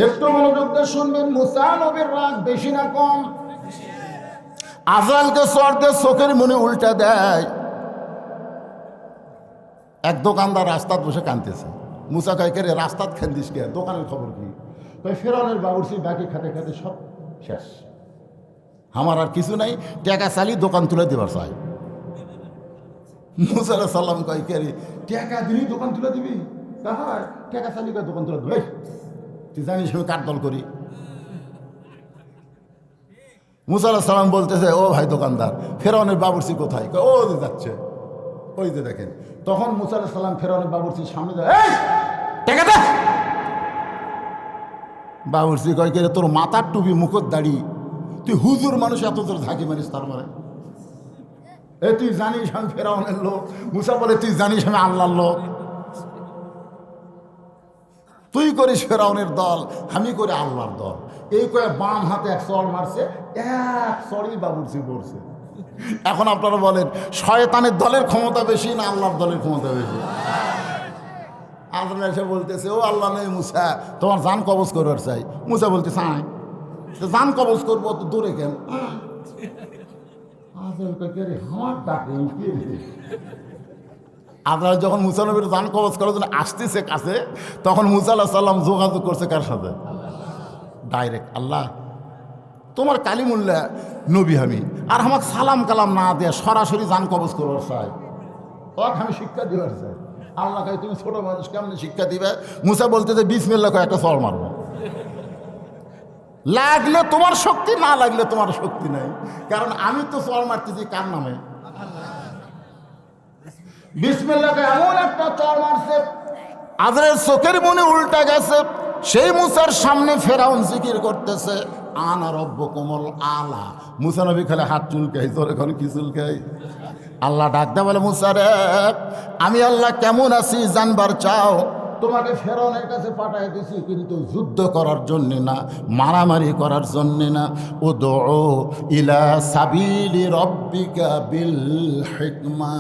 একটু মনোযোগ দিয়ে শুনবেন। মুসা নবীর রাগ বেশি না কম? আজরাইলকে চর দিয়ে চোখের মনে উল্টা দেয়। এক দোকানদার রাস্তাত বসে কাঁদতেছে। মুসা কয়, কে রে রাস্তাত খেলদিস কে? দোকানের খবর কি? কয়, ফেরাউনের বাবুর্চি বাকি খাতে খাতে সব শেষ, আমার আর কিছু নাই, টাকা চালি দোকান তুলে দেবার চাই। মুসা আলাইহিস সালাম কয়, কে রে টাকা দিলি দোকান তুলে দিবি? কাহার টাকা চালি কয় দোকান তুলে দেবে? তুই জানিস আমি কার দল করি? মুসা আলাইহিস সালাম বলতেছে, ও ভাই দোকানদার, ফেরাউনের বাবুর্চি কোথায়? ও যে যাচ্ছে, ওই যে দেখেন। তখন মুসা আলাইহিস সালাম ফেরাউনের বাবুর্চির সামনে যায়, এই টাকা দে। বাবুর্চি কয়, কে রে তোর মাথার টুপি মুখের দাড়ি, তুই হুজুর মানুষ, এত তোর ঝাঁকি মারিস তার মানে? এ তুই জানিস আমি ফেরাউনের লোক? মুসা বলে, তুই জানিস আমি আল্লাহর লোক? তুই করিস ফেরাউনের দল, আমি করি আল্লাহর দল। এই কয়ে বাম হাতে এক চড় মারছে, এক চড়ই বাবুর্চি পড়ছে। এখন আপনারা বলেন, শয়তানের দলের ক্ষমতা বেশি না আল্লাহর দলের ক্ষমতা বেশি? আল্লাহ এসে বলতেছে, ও আল্লাহ নেই মুসা, তোমার জান কবজ করবার চাই। মুসা বলতে চাই, জান কবজ করবো, তো দূরে কেন? আল্লাহ যখন মুসা নবীর জান কবজ করার জন্য আসতেছে কাছে, তখন মুসা আলাইহিস সালাম যোগাযোগ করছে কার সাথে? ডাইরেক্ট, আল্লাহ তোমার কালিমুল্লাহ নবী আমি, আর আমাকে সালাম কালাম না দেয়া সরাসরি জান কবজ করবার চাই, ওকে আমি শিক্ষা দিবার চাই। আল্লাহ কয়, তুমি ছোট মানুষ কেমনি শিক্ষা দিবে? মুসা বলতেছে, বিসমিল্লাহ কয় একটা চড় মারবো, লাগলে তোমার শক্তি, না লাগলে তোমার শক্তি নাই, কারণ আমি তো চড় মারতেছি কার নামে? বিসমিল্লাহ কয় এমন একটা চড় মারছে, আজরাইল চোখের মনে উল্টা গেছে। সেই মুসার সামনে ফেরাউন জিকির করতেছে, আনা রব্বুকুমুল আলা। মুসা নবী খালি হাত চুলকাই, তোর এখন কি চুলকাই? আল্লাহ ডাক দেয়, বলে, মুসা রে, আমি আল্লাহ কেমন আছি জানবার চাও? তোমাকে ফেরাউনের কাছে পাঠাই দিছি, কিন্তু যুদ্ধ করার জন্যে না, মারামারি করার জন্যে না। উদউ ইলা সাবিলি রব্বিকা বিল হিকমা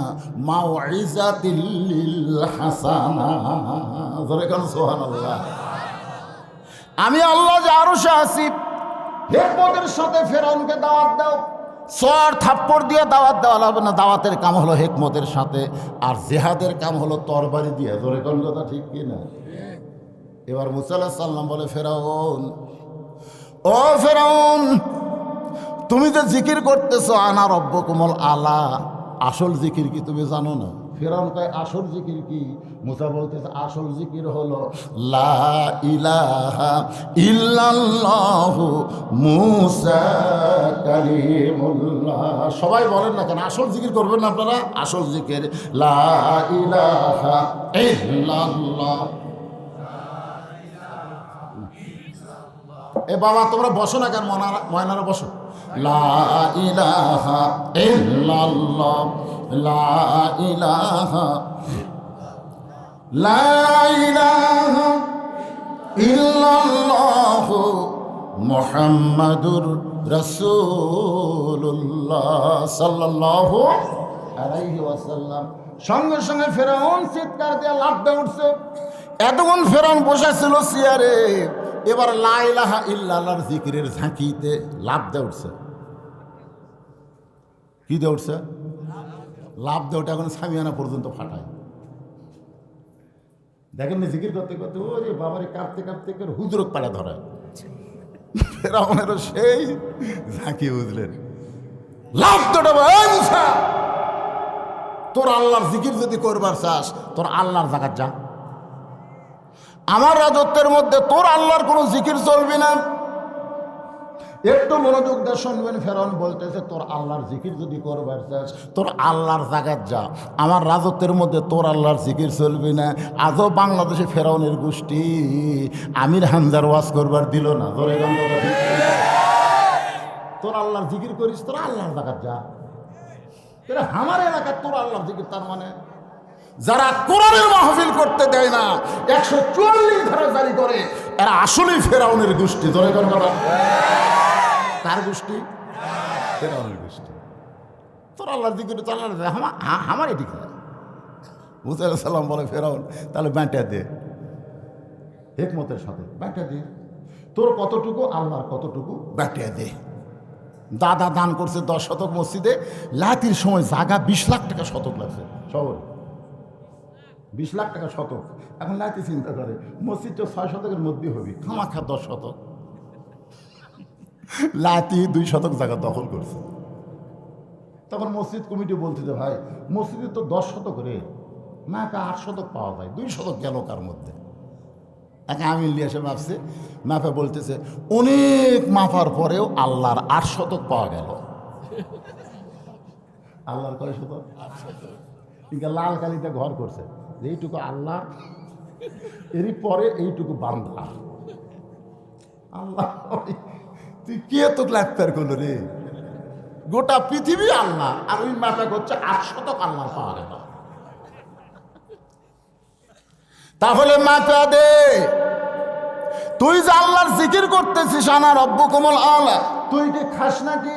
মাউইজাতিল লিল হাসানা। জোরে কোন সুবহানাল্লাহ। আমি আল্লাহ যে আরশে আছি, হিকমতের সাথে ফেরাউনকে দাওয়াত দাও। চর থাপ্পড় দিয়ে দাওয়াত দেওয়া লাগবে না, দাওয়াতের কাম হলো হিকমতের সাথে, আর জিহাদের কাম হলো তরবারি দিয়ে। জোরে কোন কথা ঠিক কি না? এবার মুসা আলাইহিস সালাম বলে, ফেরাউন, ও ফেরাউন, তুমি যে জিকির করতেছো আনা রব্বুকুমুল আলা, আসল জিকির কি তুমি জানো না? ফেরাউন কয়, আসল জিকির কি? মুসা বলতেছে, আসল জিকির হলো লা ইলাহা ইল্লাল্লাহু মুসা কালিমুল্লাহ। সবাই বলেন না কেন, আসল জিকির করবেন না আপনারা? আসল জিকির লা ইলাহা ইল্লাল্লাহ। এ বাবা, তোমরা বসো না কেন? ময়নারা বসো। লা ইলাহা ইল্লাল্লাহ, লা ইলাহা, লা ইলাহা ইল্লাল্লাহ মুহাম্মাদুর রাসূলুল্লাহ সাল্লাল্লাহু আলাইহি ওয়াসাল্লাম। সঙ্গে সঙ্গে ফেরাউন চিৎকার দিয়ে লাফ দিয়ে উঠছে। এতক্ষণ ফেরাউন বসেছিল চেয়ারে, এবার লা ইলাহা ইল্লাল্লাহর জিকিরের ঝাঁকিতে লাফ দিয়ে উঠছে। কি দিয়ে উঠছে? লাভ দিয়ে ওটা এখন সামিয়ানা পর্যন্ত ফাটায়। দেখেন না, জিকির করতে করতে ওরে বাবারে কাঁপতে কাঁপতে হুজুরক পাড়া ধরায়। ফেরাউনেরও সেই ঝাঁকি, বুঝলেন? লাভ তোটা, তোর আল্লাহর জিকির যদি করবার চাস, তোর আল্লাহর জায়গা যা। আমার রাজত্বের মধ্যে তোর আল্লাহর কোনো জিকির চলবে না। একটু মনোযোগ দিয়ে শুনবেন। ফেরাউন বলতেছে, তোর আল্লাহর জিকির যদি করবার চাস, তোর আল্লাহর জায়গায় যা, আমার রাজত্বের মধ্যে তোর আল্লাহর জিকির চলবে না। আজও বাংলাদেশে ফেরাউনের গোষ্ঠী আমির হামজার ওয়াজ করবার দিল না। তোর আল্লাহর জিকির করিস, তোর আল্লাহর জায়গায় যা। আমার এলাকায় তোর আল্লাহর জিকির, তার মানে যারা কোরআনের মাহফিল করতে দেয় না, 144 ধারা জারি করে, এরা আসলেই ফেরাউনের গোষ্ঠী। ধরে কোন কথা? কার গোষ্ঠী? ফেরাউনের গোষ্ঠী। তোর আল্লাহর জিকির, তোর আল্লাহর আমার এদিকে। মুসা আলাইহিস সালাম বলে, ফেরাউন তাহলে বাঁটা দে, হিকমতের সাথে বাঁটা দে। তোর কতটুকু আল্লাহর কতটুকু বাটিয়ে দে। দাদা দান করছে 10 শতক মসজিদে, লাতির সময় জায়গা 20 লাখ টাকা শতক লাগছে শহরে, 20 লাখ টাকা শতক। এখন লাতি চিন্তা করে মসজিদটা 6 শতকের মধ্যে হবে, খামাখা 10 শতক, লাতি 2 শতক জায়গা দখল করছে। তখন মসজিদ কমিটি বলছে যে ভাই মসজিদে তো 10 শতক রে, না 8 শতক পাওয়া যায়, 2 শতক গেল কার মধ্যে। একে আমি লিয়ে এসে মাপছে, মাপে বলতেছে অনেক মাপার পরেও আল্লাহর 8 শতক পাওয়া গেল। আল্লাহর কয় শতক? কিন্তু লাল কালিতে ঘর করছে, এইটুকু আল্লাহ, এরই পরে এইটুকু বান্দা। আল্লাহ তুই কে তো গ্রেফতার করলো রে? গোটা পৃথিবী আল্লাহ, আর ওই মাপা করছে 8 শতক আল্লাহ পাওয়া গেল। তাহলে মাপা দে, তুই যে আল্লাহর জিকির করতেছিস আনা রব্বুকুমুল আলা, তুই কি খাস নাকি?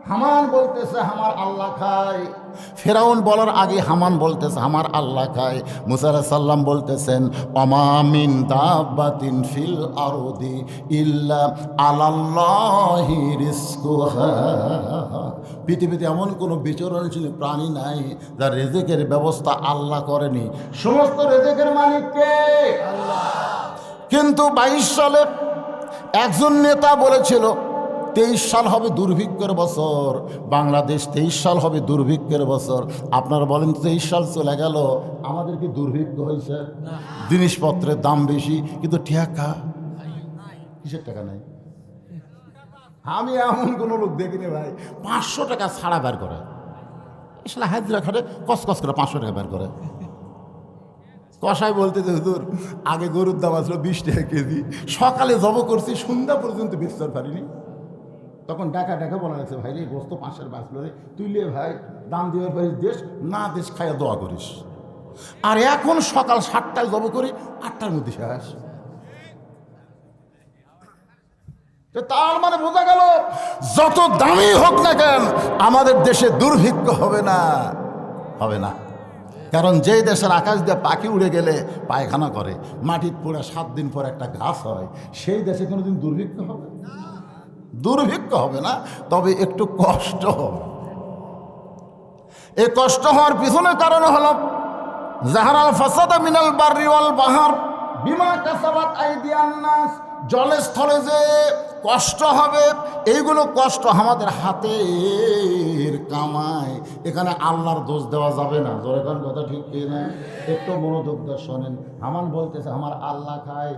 হামান বলতেছে আমার আল্লাহ খায়। ফেরাউন বলার আগে হামান বলতেছে আমার আল্লাহ খায়। মুসা আলাইহিস সালাম বলতেছেন ওমা মিন দাব্বাতিন ফিল আরদি ইল্লা আলাল্লাহি রিজকুহা, পৃথিবীতে এমন কোনো বিচরণশীল প্রাণী নাই যার রিজিকের ব্যবস্থা আল্লাহ করেনি। সমস্ত রিজিকের মালিক কে? আল্লাহ। কিন্তু 22 সালে একজন নেতা বলেছিল 23 সাল হবে দুর্ভিক্ষের বছর, বাংলাদেশ 23 সাল হবে দুর্ভিক্ষের বছর। আপনারা বলেন 23 সাল চলে গেল, আমাদের কি দুর্ভিক্ষ হয়েছে? জিনিসপত্রের দাম বেশি, কিন্তু টাকা কিসের টাকা নাই? আমি এমন কোনো লোক দেখিনি ভাই 500 টাকা ছাড়া বের করে, আসলে হাজরা খাটে কসকস করে 500 টাকা বের করে। কষাই বলতে যে হুজুর আগে গরুর দাম আসলো 20 টাকা কেজি, সকালে জব করছি সন্ধ্যা পর্যন্ত বেচতে পারিনি। তখন ডাকা ডাকা বলা গেছে ভাই রে গোস্ত 5-এর বাঁচলো রে, তুই লে ভাই দাম দেওয়ার পারিস দেশ না, দেশ খাইয়া দোয়া করিস। আর এখন সকাল 7টায় জব করি, 8টার মধ্যে শেষ। তার মানে বোঝা গেল যত দামি হোক না কেন আমাদের দেশে দুর্ভিক্ষ হবে না, হবে না। কারণ যেই দেশের আকাশ দিয়ে পাখি উড়ে গেলে পায়খানা করে, মাটির পোড়া 7 দিন পর একটা গাছ হয়, সেই দেশে কোনোদিন দুর্ভিক্ষ হবে? দুর্ভিক্ষ হবে না, তবে একটু কষ্ট হবে। এই কষ্ট হওয়ার পিছনে কারণ হলো জাহারাল ফাসাদা মিনাল বাররি ওয়াল বাহর বিমা কাসাবাত আইদিয়ান নাস, জলে স্থলে যে কষ্ট হবে, এইগুলো কষ্ট আমাদের হাতের কামাই, এখানে আল্লাহর দোষ দেওয়া যাবে না। জোরে কোন কথা ঠিক কি না? একটু মনোযোগ দিয়ে শোনেন। হামান বলতেছে আমার আল্লাহ খায়,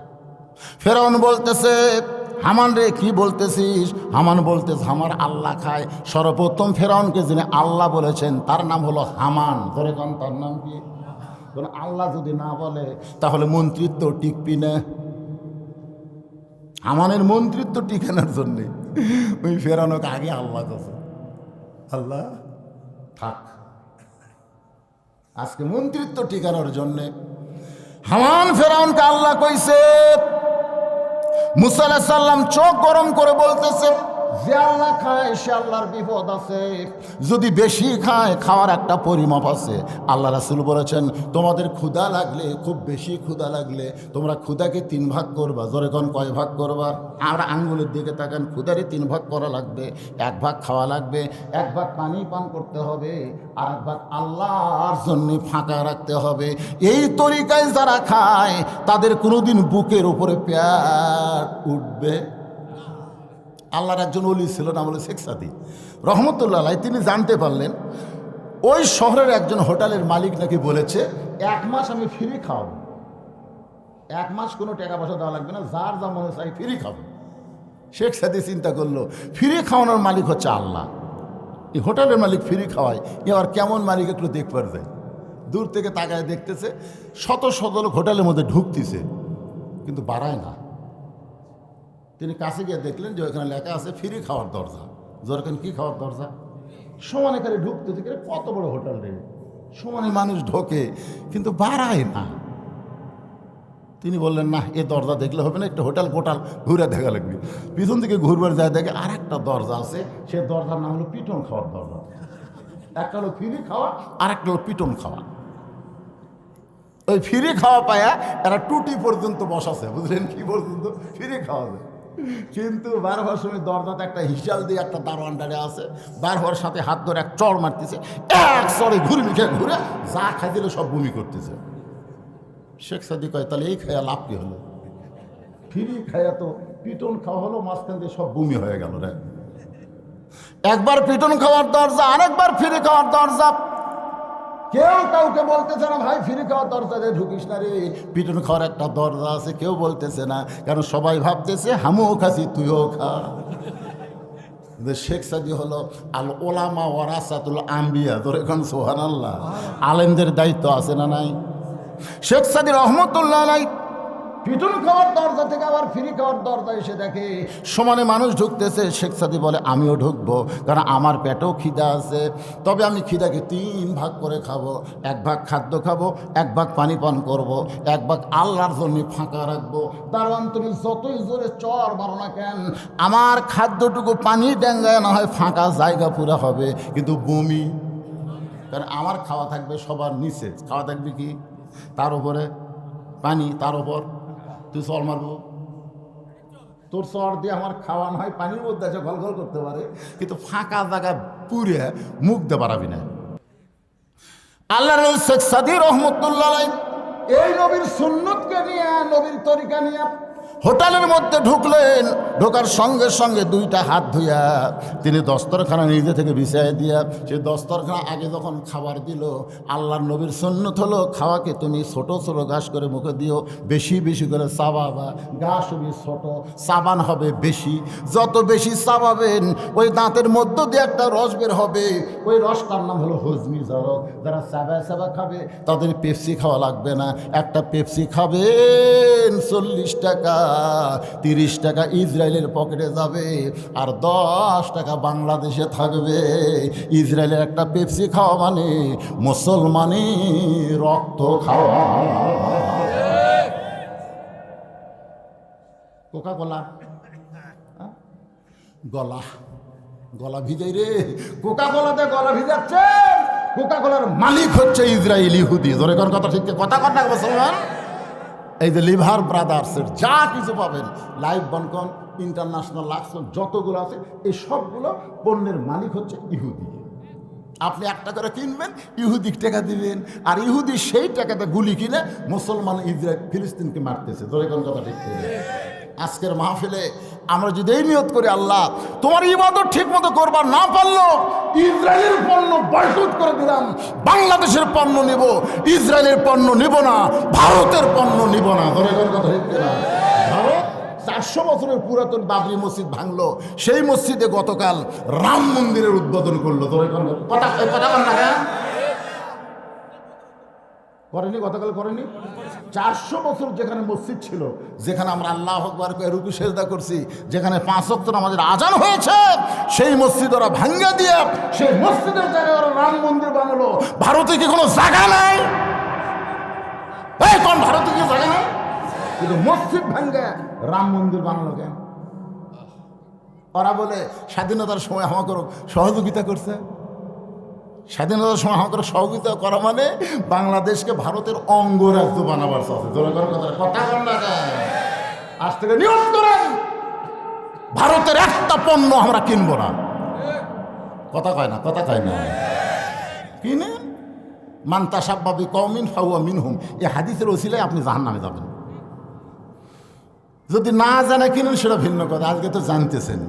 ফেরাউন বলতেছে হামান রে কি বলতেছিস? হামান বলতেছে আমার আল্লাহ খায়। সর্বপ্রথম ফেরাউনকে যিনি আল্লাহ বলেছেন তার নাম হলো হামান। ধরে কোন তার নাম কি? আল্লাহ যদি না বলে তাহলে মন্ত্রিত্ব টিকবি না। হামানের মন্ত্রিত্ব টিকানোর জন্যে ওই ফেরাউনকে আগে আল্লাহ কাছে, আল্লাহ থাক। আজকে মন্ত্রিত্ব টিকানোর জন্যে হামান ফেরাউনকে আল্লাহ কইছে। মুসা আলাইহিস সালাম চোখ গরম করে বলতেছে যে আল্লাহ খায় সে আল্লাহর বিপদ আছে, যদি বেশি খায় খাওয়ার একটা পরিমাপ আছে। আল্লাহ রাসূল বলেছেন তোমাদের ক্ষুধা লাগলে, খুব বেশি ক্ষুধা লাগলে তোমরা ক্ষুধাকে 3 ভাগ করবা। জোরে কোন কয় ভাগ করবা? আর আঙ্গুলের দিকে তাকান, ক্ষুধারে 3 ভাগ করা লাগবে। 1 ভাগ খাওয়া লাগবে, 1 ভাগ পানি পান করতে হবে, আর 1 ভাগ আল্লাহর জন্য ফাঁকা রাখতে হবে। এই তরিকায় যারা খায় তাদের কোনোদিন বুকের উপরে পেট উঠবে। আল্লাহর একজন ওলি ছিল, নাম হলো শেখ সাদি রহমতুল্লাহ আলাইহি। তিনি জানতে পারলেন ওই শহরের একজন হোটেলের মালিক নাকি বলেছে 1 মাস আমি ফ্রি খাওয়াবো, 1 মাস কোনো টাকা পয়সা দেওয়া লাগবে না, যার যা মনে চাই ফ্রি খাবো। শেখ সাদি চিন্তা করলো ফ্রি খাওয়ানোর মালিক হচ্ছে আল্লাহ, এই হোটেলের মালিক ফ্রি খাওয়ায়, এবার কেমন মালিক একটু দেখবার যায়। দূর থেকে তাকায় দেখতেছে শত শত লোক হোটেলের মধ্যে ঢুকতেছে কিন্তু বাড়ায় না। তিনি কাছে গিয়ে দেখলেন যে ওখানে লেখা আছে ফ্রি খাওয়ার দরজা। যখন কি খাওয়ার দরজা? সমানে করে ঢুকতে থেকে কত বড় হোটেল রে, সমানে মানুষ ঢোকে কিন্তু বাড়ায় না। তিনি বললেন না, এ দরজা দেখলে হবে না, একটা হোটেল কোটাল ঘুরে দেখা লাগবে। পিছন থেকে ঘুরবার যায় দেখে আর একটা দরজা আছে, সে দরজার নাম হলো পিটন খাওয়ার দরজা। একটা হলো ফ্রি খাওয়া আর একটা হলো পিটন খাওয়া। ওই ফ্রি খাওয়া পায়া এরা টুটি পর্যন্ত বসাছে, বুঝলেন? কি পর্যন্ত ফ্রি খাওয়া যায়। কিন্তু বার হওয়ার সময় দরজাতে একটা হিসাল দিয়ে একটা দারোয়ান দাঁড়িয়ে আছে, বার হওয়ার সাথে হাত ধরে এক চড় মারতেছে, এক চড়ে ঘুরবি খেয়ে ঘুরে যা খাইছিল সব বমি করতেছে। শেখ সাদি কয়, তাহলে এই খায়া লাভ কি হলো? ফ্রি খায়া তো পিটন খাওয়া হলো, মাঝখান দিয়ে সব বমি হয়ে গেল রে। একবার পিটন খাওয়ার দরজা, আরেকবার ফ্রি খাওয়ার দরজা। কেউ কাউকে বলতেছে না ভাই ফ্রি খাওয়ার দরজা দিয়ে ঢুকিস না রে, পিটন খাওয়ার একটা দরজা আছে, কেউ বলতেছে না, কারণ সবাই ভাবতেছে হামুও খাসি তুইও খা। শেখ সাদি হলো আল ওলামা ওয়ারাসাতুল আম্বিয়া, তোর এখন সুবহানাল্লাহ, আলেমদের দায়িত্ব আছে না নাই? শেখ সাদি রহমতুল্লাহ আলাইহি পিটন খাওয়ার দরজা থেকে আবার ফ্রি খাওয়ার দরজা এসে দেখে সমানে মানুষ ঢুকতেছে। শেখ সাদি বলে, আমিও ঢুকবো, কারণ আমার পেটেও খিদা আছে, তবে আমি খিদাকে 3 ভাগ করে খাবো। 1 ভাগ খাদ্য খাবো, 1 ভাগ পানি পান করবো, 1 ভাগ আল্লাহর জন্য ফাঁকা রাখবো। দারোয়ান তুমি যতই জোরে চর মারো না কেন, আমার খাদ্যটুকু পানি ডেঙ্গায় না হয় ফাঁকা জায়গা পুরা হবে, কিন্তু বমি, কারণ আমার খাওয়া থাকবে সবার নিচে, খাওয়া থাকবে কি তার উপরে পানি, তার উপর তুই চর মারবো, তোর চর দিয়ে আমার খাওয়া না হয় পানির মধ্যে আছে গল গল করতে পারে, কিন্তু ফাঁকা জায়গা পুরে মুখ দিয়ে পারাবি না। আল্লাহ শেখ সাদি রহমতুল্লাহ এই নবীর সুন্নতকে নিয়ে, নবীর তরিকা নিয়ে হোটেলের মধ্যে ঢুকলেন। ঢোকার সঙ্গে সঙ্গে 2টা হাত ধুইয়া তিনি দস্তরখানা নিজে থেকে বিছাইয়া দিয়া, সে দস্তরখানা আগে যখন খাবার দিল, আল্লাহর নবীর সুন্নত হলো খাওয়াকে তুমি ছোট ছোট ঘাস করে মুখে দিও, বেশি বেশি করে চাবাবা, ঘাস হবে ছোট, চাবান হবে বেশি। যত বেশি চাবাবেন ওই দাঁতের মধ্য দিয়ে একটা রস বের হবে, ওই রসটার নাম হলো হজমি জরক। যারা চাবায় চাবা খাবে তাদের পেপসি খাওয়া লাগবে না, একটা পেপসি খাবেন 40 টাকা, 30 টাকা ইসরায়েলের পকেটে যাবে, আর 10 টাকা বাংলাদেশে থাকবে। ইসরায়েলের একটা পেপসি খাওয়া মানে মুসলমানি রক্ত খাওয়া। কোকা কোলা গলা গলা ভিজাই রে, কোকা কোলাতে গলা ভিজাচ্ছে। কোকা কোলার মালিক হচ্ছে ইসরায়েল ইহুদি। ধরে কোন কথা ঠিক কথা কথা মুসলমান। এই যে লিভার ব্রাদার্সের যা কিছু পাবেন, লাইভ বনকন, ইন্টারন্যাশনাল লাক্সন, যতগুলো আছে এই সবগুলো পণ্যের মালিক হচ্ছে ইহুদি। আপনি 1 টাকা করে কিনবেন, ইহুদি টাকা দিবেন, আর ইহুদি সেই টাকাতে গুলি কিনে মুসলমান ইসরায়েল ফিলিস্তিনকে মারতেছে। ধরে কোন কথা ঠিক করে। আজকের মাহফিলে আমরা যদি এই নিয়ত করি, আল্লাহ তোমার ইবাদত ঠিক মতো করবার না পারলো, ইসরায়েলের পণ্য বয়কট করে দিলাম, বাংলাদেশের পণ্য নিব, ইসরায়েলের পণ্য নিব না, ভারতের পণ্য নিব না। ধরে কোন কথা ঠিক না। ভারত 400 বছরের পুরাতন বাবরি মসজিদ ভাঙলো, সেই মসজিদে গতকাল রাম মন্দিরের উদ্বোধন করলো। ধরে কোন কথা কথা না করেনি, গতকাল করেনি। 400 বছর যেখানে মসজিদ ছিল, যেখানে আমরা আল্লাহু আকবার করে রুকু সেজদা করছি, যেখানে 5 ওয়াক্ত নামাজের আজান হয়েছে, সেই মসজিদ ওরা ভাঙ্গা দিয়ে সেই মসজিদের জায়গায় ওরা রাম মন্দির বানালো। ভারতে কি কোনো জায়গা নাই? কোন ভারতে কি জায়গা নাই? কিন্তু মসজিদ ভাঙ্গা রাম মন্দির বানালো কেন? ওরা বলে স্বাধীনতার সময় আমাকে সহযোগিতা করছে। স্বাধীনতার সময় আমাদের সহযোগিতা করা মানে বাংলাদেশকে ভারতের অঙ্গরাজ্য বানাবার সাথে। কথা বল না, আজ থেকে নিয়ত করেন ভারতের একটা পণ্য আমরা কিনবো না। কথা কয় না, কথা কয় না। কিনে মান্তা সাব্বাবি কওমিন ফাহুয়া মিনহুম, এই হাদিসের ওসিলায় আপনি জাহান্নামে যাবেন। যদি না জানা কিনেন সেটা ভিন্ন কথা। আজকে তো জানতেছেন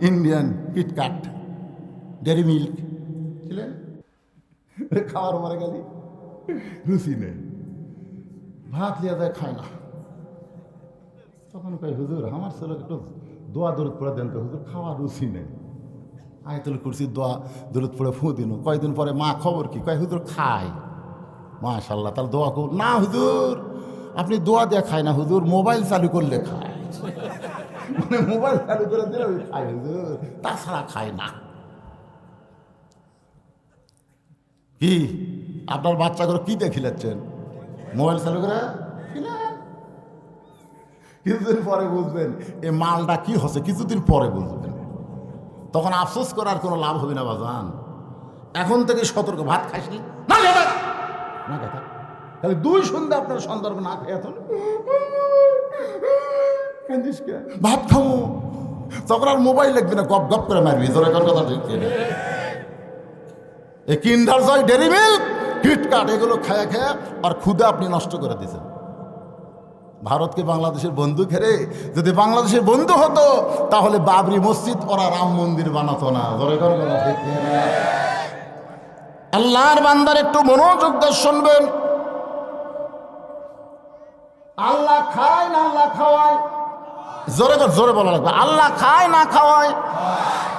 ইন্ডিয়ান কিটকাট, ডেরি মিল্ক ছিলেন, খাওয়ার মারে গেলি রুচি নেই, ভাত লিয়া যায় খায় না। তখন কই হুজুর আমার ছেলেকে একটু দোয়া দরুদ পড়ে দেন তো হুজুর, খাওয়ার রুচি নেই। আয়াতুল কুরসি দোয়া দরুদ পড়ে ফু দিন। কয়েকদিন পরে মা খবর কি, কয় হুজুর খায়। মাশাআল্লাহ, তাহলে দোয়া করুন। না হুজুর আপনি দোয়া দিয়ে খায় না হুজুর, মোবাইল চালু করলে খায়। মানে মোবাইল চালু করে দিলে ওই খায় হুজুর, তাছাড়া খায় না। কি আপনার বাচ্চা করে কি দিয়ে খিলাচ্ছেন? মোবাইল চালু করে খিলান। কিছুদিন পরে বুঝবেন এই মালটা কি হচ্ছে, কিছুদিন পরে বুঝবেন। তখন আফসোস করার কোনো লাভ হবে না বাজান। এখন থেকে সতর্ক। ভাত খাইসনি না, না কথা তাহলে 2 সন্ধ্যা আপনার সন্দর্ভ না খেয়ে এখন কান্দিস কে? ভাত খামো, তখন আর মোবাইল লাগবে না, গপ গপ করে মারবি। তোর এখন কথা ঠিক এই কিন্ডার জয়, ডেরি মিল্ক, কিটকাট এগুলো খায়া খায়া আর ক্ষুদা আপনি নষ্ট করে দিয়েছেন। ভারতকে বাংলাদেশের বন্ধু খেরে, যদি বাংলাদেশের বন্ধু হতো তাহলে বাবরি মসজিদ ওরা রাম মন্দির বানাতো না। আল্লাহর বান্দার একটু মনোযোগ দিয়ে শুনবেন। আল্লাহ খায় না আল্লাহ খাওয়ায়? জোরে জোরে বলা লাগবে। আল্লাহ খায় না খাওয়ায়?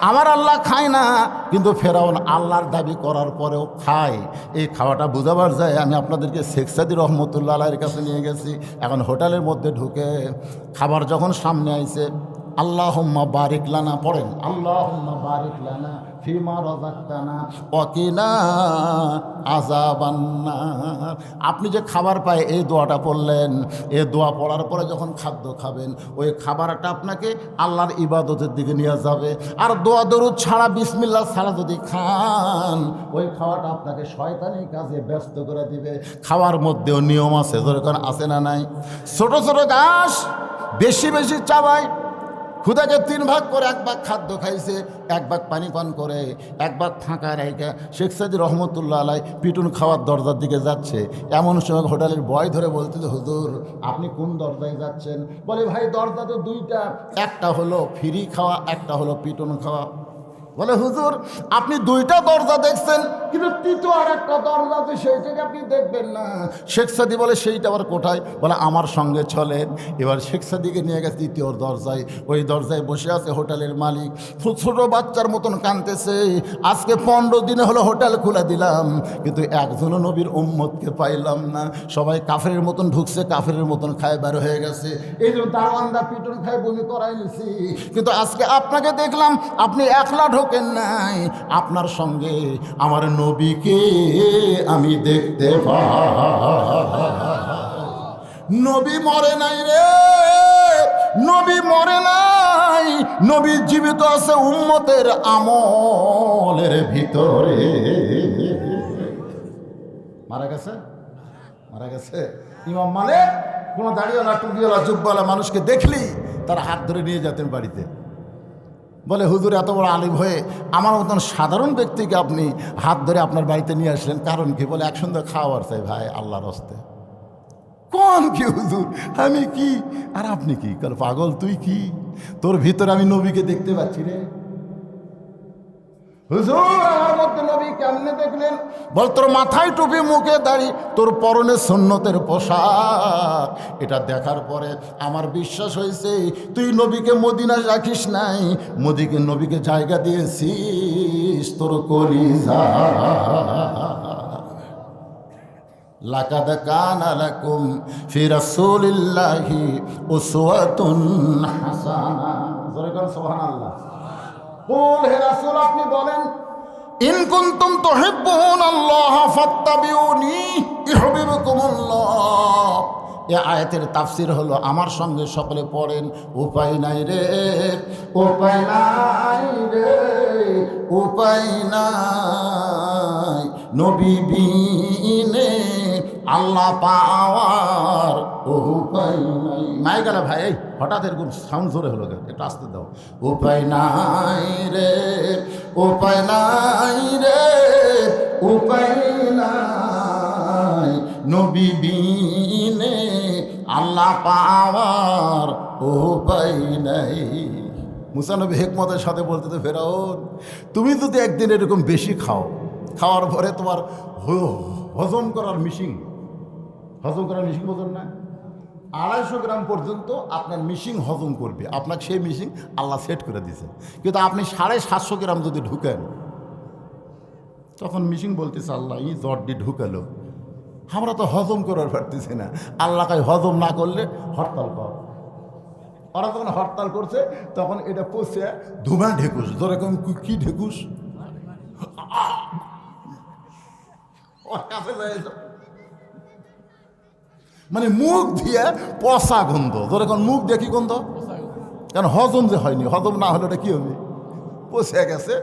আমার আল্লাহ খায় না, কিন্তু ফেরাউন আল্লাহর দাবি করার পরেও খায়। এই খাওয়াটা বোঝাবার যায়। আমি আপনাদেরকে শেখ সাদি রহমতুল্লাহ আলাইয়ের কাছে নিয়ে গেছি। এখন হোটেলের মধ্যে ঢুকে খাবার যখন সামনে আইছে, আল্লাহুম্মা বারিক লানা পড়েন, আল্লাহুম্মা বারিক লানা ফিমা রাযাকতানা ওয়াকিনা আযাবান্নার। আপনি যে খাবার পায় এই দোয়াটা পড়লেন, এই দোয়া পড়ার পরে যখন খাদ্য খাবেন, ওই খাবারটা আপনাকে আল্লাহর ইবাদতের দিকে নিয়ে যাবে। আর দোয়া দরুদ ছাড়া, বিসমিল্লাহ ছাড়া যদি খান, ওই খাওয়াটা আপনাকে শয়তানি কাজে ব্যস্ত করে দিবে। খাওয়ার মধ্যেও নিয়ম আছে, যেরকম আছে না নাই? ছোট ছোট ঘাস বেশি বেশি চাবায়। ক্ষুদাকে 3 ভাগ করে 1 ভাগ খাদ্য খাইছে, 1 ভাগ পানি পান করে, 1 ভাগ ফাঁকা রেখে শেখ সাদি রহমতুল্লাহ আলাই পিটুন খাওয়ার দরজার দিকে যাচ্ছে। এমন সময় হোটেলের বয় ধরে বলতে, হুজুর আপনি কোন দরজায় যাচ্ছেন? বলে, ভাই দরজা তো 2টা, একটা হলো ফ্রি খাওয়া, একটা হলো পিটুন খাওয়া। বলে, হুজুর আপনি 2টা দরজা দেখছেন, কিন্তু তৃতীয় আর একটা দরজা আছে, সেইটাকে আপনি দেখবেন না। শেখ সাদি বলে, সেইটা আবার কোথায়? বলে, আমার সঙ্গে চলেন। এবার শেখ সাদিকে নিয়ে গেছে 3য় দরজায়। ওই দরজায় বসে আছে হোটেলের মালিক, ছোট বাচ্চার মতন কাঁদতেছে। আজকে 15 দিনে হলো হোটেল খুলে দিলাম, কিন্তু একজনও নবীর উম্মতকে পাইলাম না। সবাই কাফেরের মতন ঢুকছে, কাফেরের মতন খায় বের হয়ে গেছে। এই জন্য দারওয়ানদা পিটুন খায় বমি করাই নিছি। কিন্তু আজকে আপনাকে দেখলাম, আপনি একলা ঢোকেন নাই, আপনার সঙ্গে আমার নবীকে আমি দেখতে পাই। নবী মরে নাই রে, নবী মরে নাই, নবী জীবিত আছে উম্মতের আমলের ভিতরে। মারা গেছে? মারা গেছে। ইমাম মালিক কোনো দাড়িওয়ালা টুপিওয়ালা জুব্বাওয়ালা মানুষকে দেখলি তার হাত ধরে নিয়ে যেতেন বাড়িতে। বলে, হুজুর এত বড় আলিম হয়ে আমার মতন সাধারণ ব্যক্তিকে আপনি হাত ধরে আপনার বাড়িতে নিয়ে আসলেন, কারণ কি? বলে, একসঙ্গে খাওয়ার চাই ভাই আল্লাহর হস্তে। কোন কি হুজুর, আমি কি আর আপনি কি? কাল পাগল তুই কি? তোর ভিতরে আমি নবীকে দেখতে পাচ্ছি রে। হুজুর আমার মধ্যে নবী কেমনে দেখলেন? বল, তোর মাথায় টুপি, মুখে দাড়ি, তোর পরনে সুন্নতের পোশাক, এটা দেখার পরে আমার বিশ্বাস হয়েছে তুই নবীকে মদিনায় রাখিস নাই, নবীকে জায়গা দিয়েছিস তোর কলিজা। লাকাদ কানা লাকুম ফি রাসূলিল্লাহি উসওয়াতুন হাসানা। জোরে বলেন সুবহানাল্লাহ। বল, হে রাসূল আপনি বলেন, ইন কুনতুম তুহিব্বুনাল্লাহ ফাত্তাবিউনি ইউহিব্বুকুমুল্লাহ। এই আয়াতের তাফসীর হলো, আমার সঙ্গে সকলে পড়েন, উপায় নাই রে, উপায় নাই রে, উপায় নাই, নবী বিনে আল্লাহ পাওয়ার উপায় নাই। নাই গেল ভাই, হঠাৎ এরকম সাউন্ড জোরে হলো, একটু আসতে দাও। উপায় নাই রে, উপায় নাই রে, উপায় নাই, নবী বিনে আল্লাহ পাওয়ার উপায় নাই। মুসা নবী হিকমতের সাথে বলতে, তো ফেরাউন তুমি যদি একদিন এরকম বেশি খাও, খাওয়ার পরে তোমার হজম করার মিশিং বোঝেন না, 250 গ্রাম পর্যন্ত আপনার মিশিং হজম করবে, আপনাকে সেই মিশিং আল্লাহ সেট করে দিয়েছে। কিন্তু আপনি 750 গ্রাম যদি ঢুকেন, তখন মিশিং বলতেছে আল্লাহ ই জট দিয়ে ঢুকালো, আমরা তো হজম করার পারতেছি না। আল্লাহকে হজম না করলে হরতাল কর। ওরা যখন হরতাল করছে তখন এটা পচে ধুমা ঢেকুস, যেরকম কি ঢেকুস, ওর কাছে মানে মুখ দিয়ে পচা গন্ধ, যেরকম মুখ দিয়ে কি গন্ধ, কারণ হজম যে হয়নি, হজম না হলে ওটা কী হবে, পচে গেছে।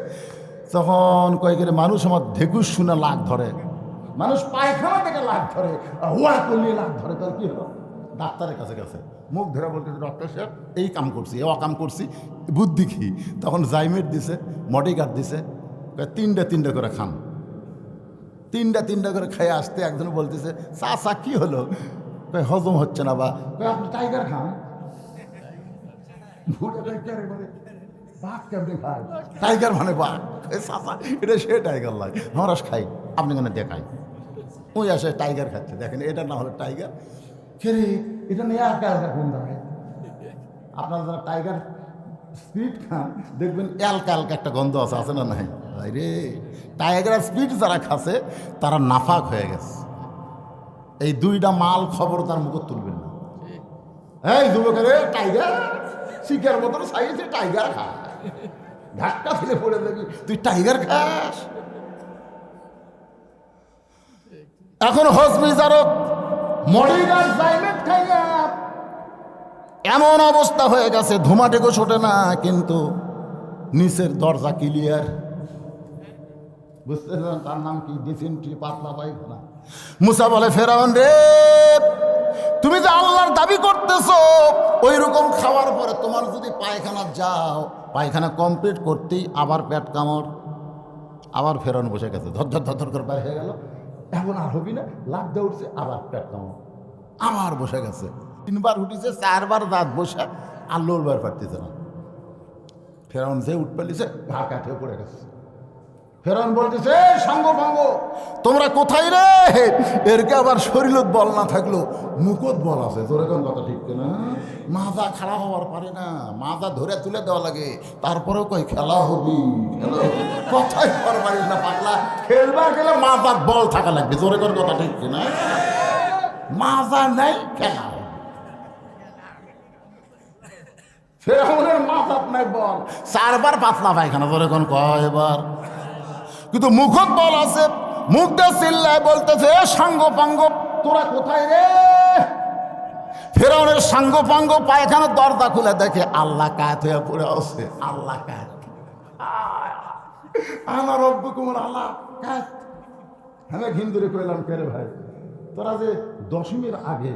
তখন কয়েকের মানুষ আমার ঢেকুস শুনে লাগ ধরে, মানুষ পায়খানা থেকে লাভ ধরে, ওয়া করলে লাভ ধরে, তার কি হলো? ডাক্তারের কাছে গেছে, মুখ ধরে বলতে, ডক্টর সাহেব এই কাম করছি, এ অকাম করছি, বুদ্ধি কি? তখন জাইমেট দিছে, মডিগার্ড দিছে, তিনটা করে খান। তিনটা করে খেয়ে আসতে একজন বলতেছে, চা কি হলো? হজম হচ্ছে না, বা আপনি টাইগার খান। টাইগার মানে বাঘ, এটা সে টাইগার লাগে, আমরা খাই, আপনি কেন দেখাই? ওই আসে টাইগার খাচ্ছে, দেখেন এটা না হলো টাইগার। খেরে এটা নিয়ে আর কালকা কোন দাঁড়ায়? আপনারা যারা টাইগার স্পিড খান দেখবেন এলকা একটা গন্ধ আছে না? নাই রে, টাইগার স্পিড যারা খাচ্ছে তারা নাফাক হয়ে গেছে। এই দুইটা মাল খবর তার মুখ তুলবেন না। এই যুবকের টাইগার শিকার মতন সাইজে টাইগার খা, ধাক্কা ফেলে পড়ে দেখবি তুই টাইগার খাস। এখন হজমি জারক মডিগার্ড জাইমেট খাইয়া এমন অবস্থা হয়ে গেছে, ধুমাটেকো ছোটে না, কিন্তু নিচের দরজা ক্লিয়ার। বুঝতে পারেন তার নাম কি? ডিসেন্ট্রি, পাতলা পায়খানা। মুসা বলে, ফেরাউন রে, তুমি যে আল্লাহর দাবি করতেছো, ওই রকম খাওয়ার পরে তোমার যদি পায়খানা যাও, পায়খানা কমপ্লিট করতেই আবার পেট কামড়। আবার ফেরাউন বসে গেছে, ধর করে বের হয়ে গেল। এখন আর হবি না, লাভ দিয়ে উঠছে, আবার পেট কামড়, আবার বসে গেছে। 3 বার উঠিছে, 4 বার দাঁত বসে, আর লড়বার পারতেছে না। ফেরাউন যে উঠ পেলিছে, ঘা কাঠিয়ে পড়ে গেছে। ফেরাউন বলতেছে, সঙ্গ ভঙ্গ, তোমরা কোথায় রে? এরকে আবার শরীরত বল না থাকলো মুখত বল আছে। তোর এখন কথা ঠিক না? মাজা খাড়া হওয়ার পারে না, মাজা ধরে তুলে দেওয়া লাগে, তারপরেও কই খেলা হবি, কথাই পারিস না পাগলা। খেলবার গেলে মাজার বল থাকা লাগবে। জোরে করে কথা ঠিক না? মাজা নাই, খেলা হবে। ফেরাউনের মাথাত নাই বল, 4 বার পাতলা পায়খানা। জোরে কোন কয়বার? কিন্তু মুখত বল আছে, মুখটা চিল্লায় বলতেছে, সাঙ্গ পাঙ্গ, তোরা কোথায় রে? ফেরাউনের সাঙ্গ পাঙ্গ পায়খানার দরজা খুলে দেখে আল্লাহ কায়েত হয়ে পড়ে আছে। আল্লাহ কায়েত, আমার রব্বু কুমার আল্লাহ কায়েত। আমি হিন্দুরে কইলাম, কেরে ভাই তোরা যে দশমীর আগে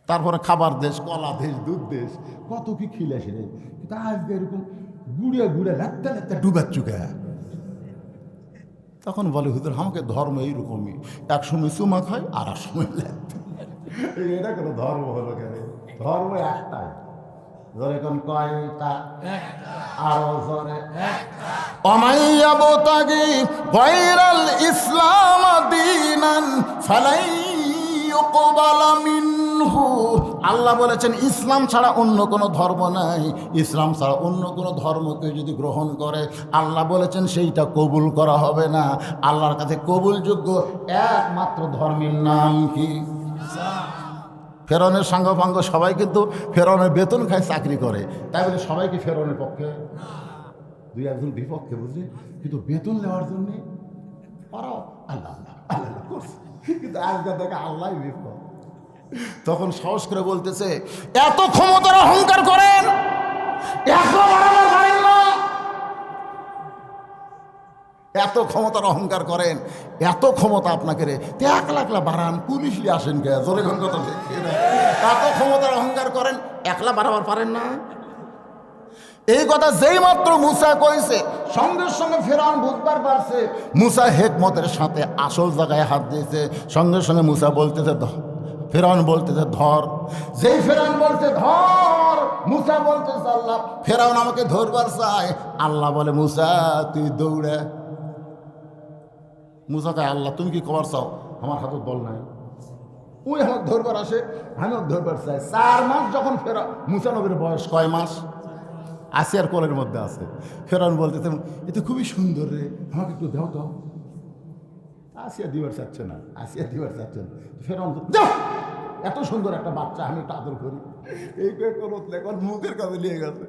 তারপরে খাবার দেশ, কলা দেশ, দুধ দেশ, কত কি খিলাসি রে, কিন্তু আজকে এরকম গুড়ে লাত্তা ডুবার চুকে। তখন বলে, হুজুর আমাকে ধর্ম এইরকমই, এক সময় চুমা খায় আর এক সময় লাগবে। এটা কোনো ধর্ম হলো কেন? ধর্ম একটাই। জোরে কোন কয়টা? আরো জোরে। অমাইয়াবতাগি গায়রাল ইসলাম দীনান ফালাই ইউকবালা মিনহু। আল্লাহ বলেছেন ইসলাম ছাড়া অন্য কোনো ধর্ম নাই। ইসলাম ছাড়া অন্য কোনো ধর্মকে যদি গ্রহণ করে, আল্লাহ বলেছেন সেইটা কবুল করা হবে না। আল্লাহর কাছে কবুলযোগ্য একমাত্র ধর্মের নাম কি? ফেরাউনের সাঙ্গপাঙ্গ সবাই কিন্তু ফেরাউনের বেতন খায়, চাকরি করে, তাই বলে সবাই কি ফেরাউনের পক্ষে? 2-1 বিপক্ষে, বুঝলি? কিন্তু বেতন নেওয়ার জন্যে আল্লাহ আল্লাহ আল্লাহ করছে, কিন্তু আজকে দেখে আল্লাহ বিপক্ষ। তখন সাহস করে বলতেছে, এত ক্ষমতার অহংকার করেন, এত ক্ষমতার অহংকার করেন, এত ক্ষমতা আপনাকে রে 1 লাখ বাড়ান, পুলিশ নিয়ে আসেন কে? জোরে কোন কথা? এত ক্ষমতার অহংকার করেন, 1 লাখ বাড়াবার পারেন না? এই কথা যেই মাত্র মুসা কইছে, সঙ্গে সঙ্গে ফেরাউন বুঝবার পারছে মুসা হেকমতের সাথে আসল জায়গায় হাত দিয়েছে। সঙ্গে সঙ্গে মুসা বলতেছে, ফেরাউন বলতেছে ধর। যেই ফেরাউন বলছে ধর, মুসা বলতেছে আল্লাহ, ফেরাউন আমাকে ধরবার চায়। আল্লাহ বলে, মুসা তুই দৌড়ে। মুসা কয়, আল্লাহ তুমি কি কবার চাও? আমার হাতে বল নাই। ওই আমার ধরবার আসে, আমি ধরবার চাই। 4 মাস যখন মুসা নবীর বয়স কয় মাস? আসিয়ার কোলের মধ্যে আছে। ফেরাউন বলতেছে, এটা খুবই সুন্দর রে, আমাকে একটু দাও তো। আসিয়া দিবার চাচ্ছে না, আসিয়া দিবার চাচ্ছে না। ফেরাউন, যাও, এত সুন্দর একটা বাচ্চা আমি একটু আদর করি। এই মুখের কাছে নিয়ে গেছে।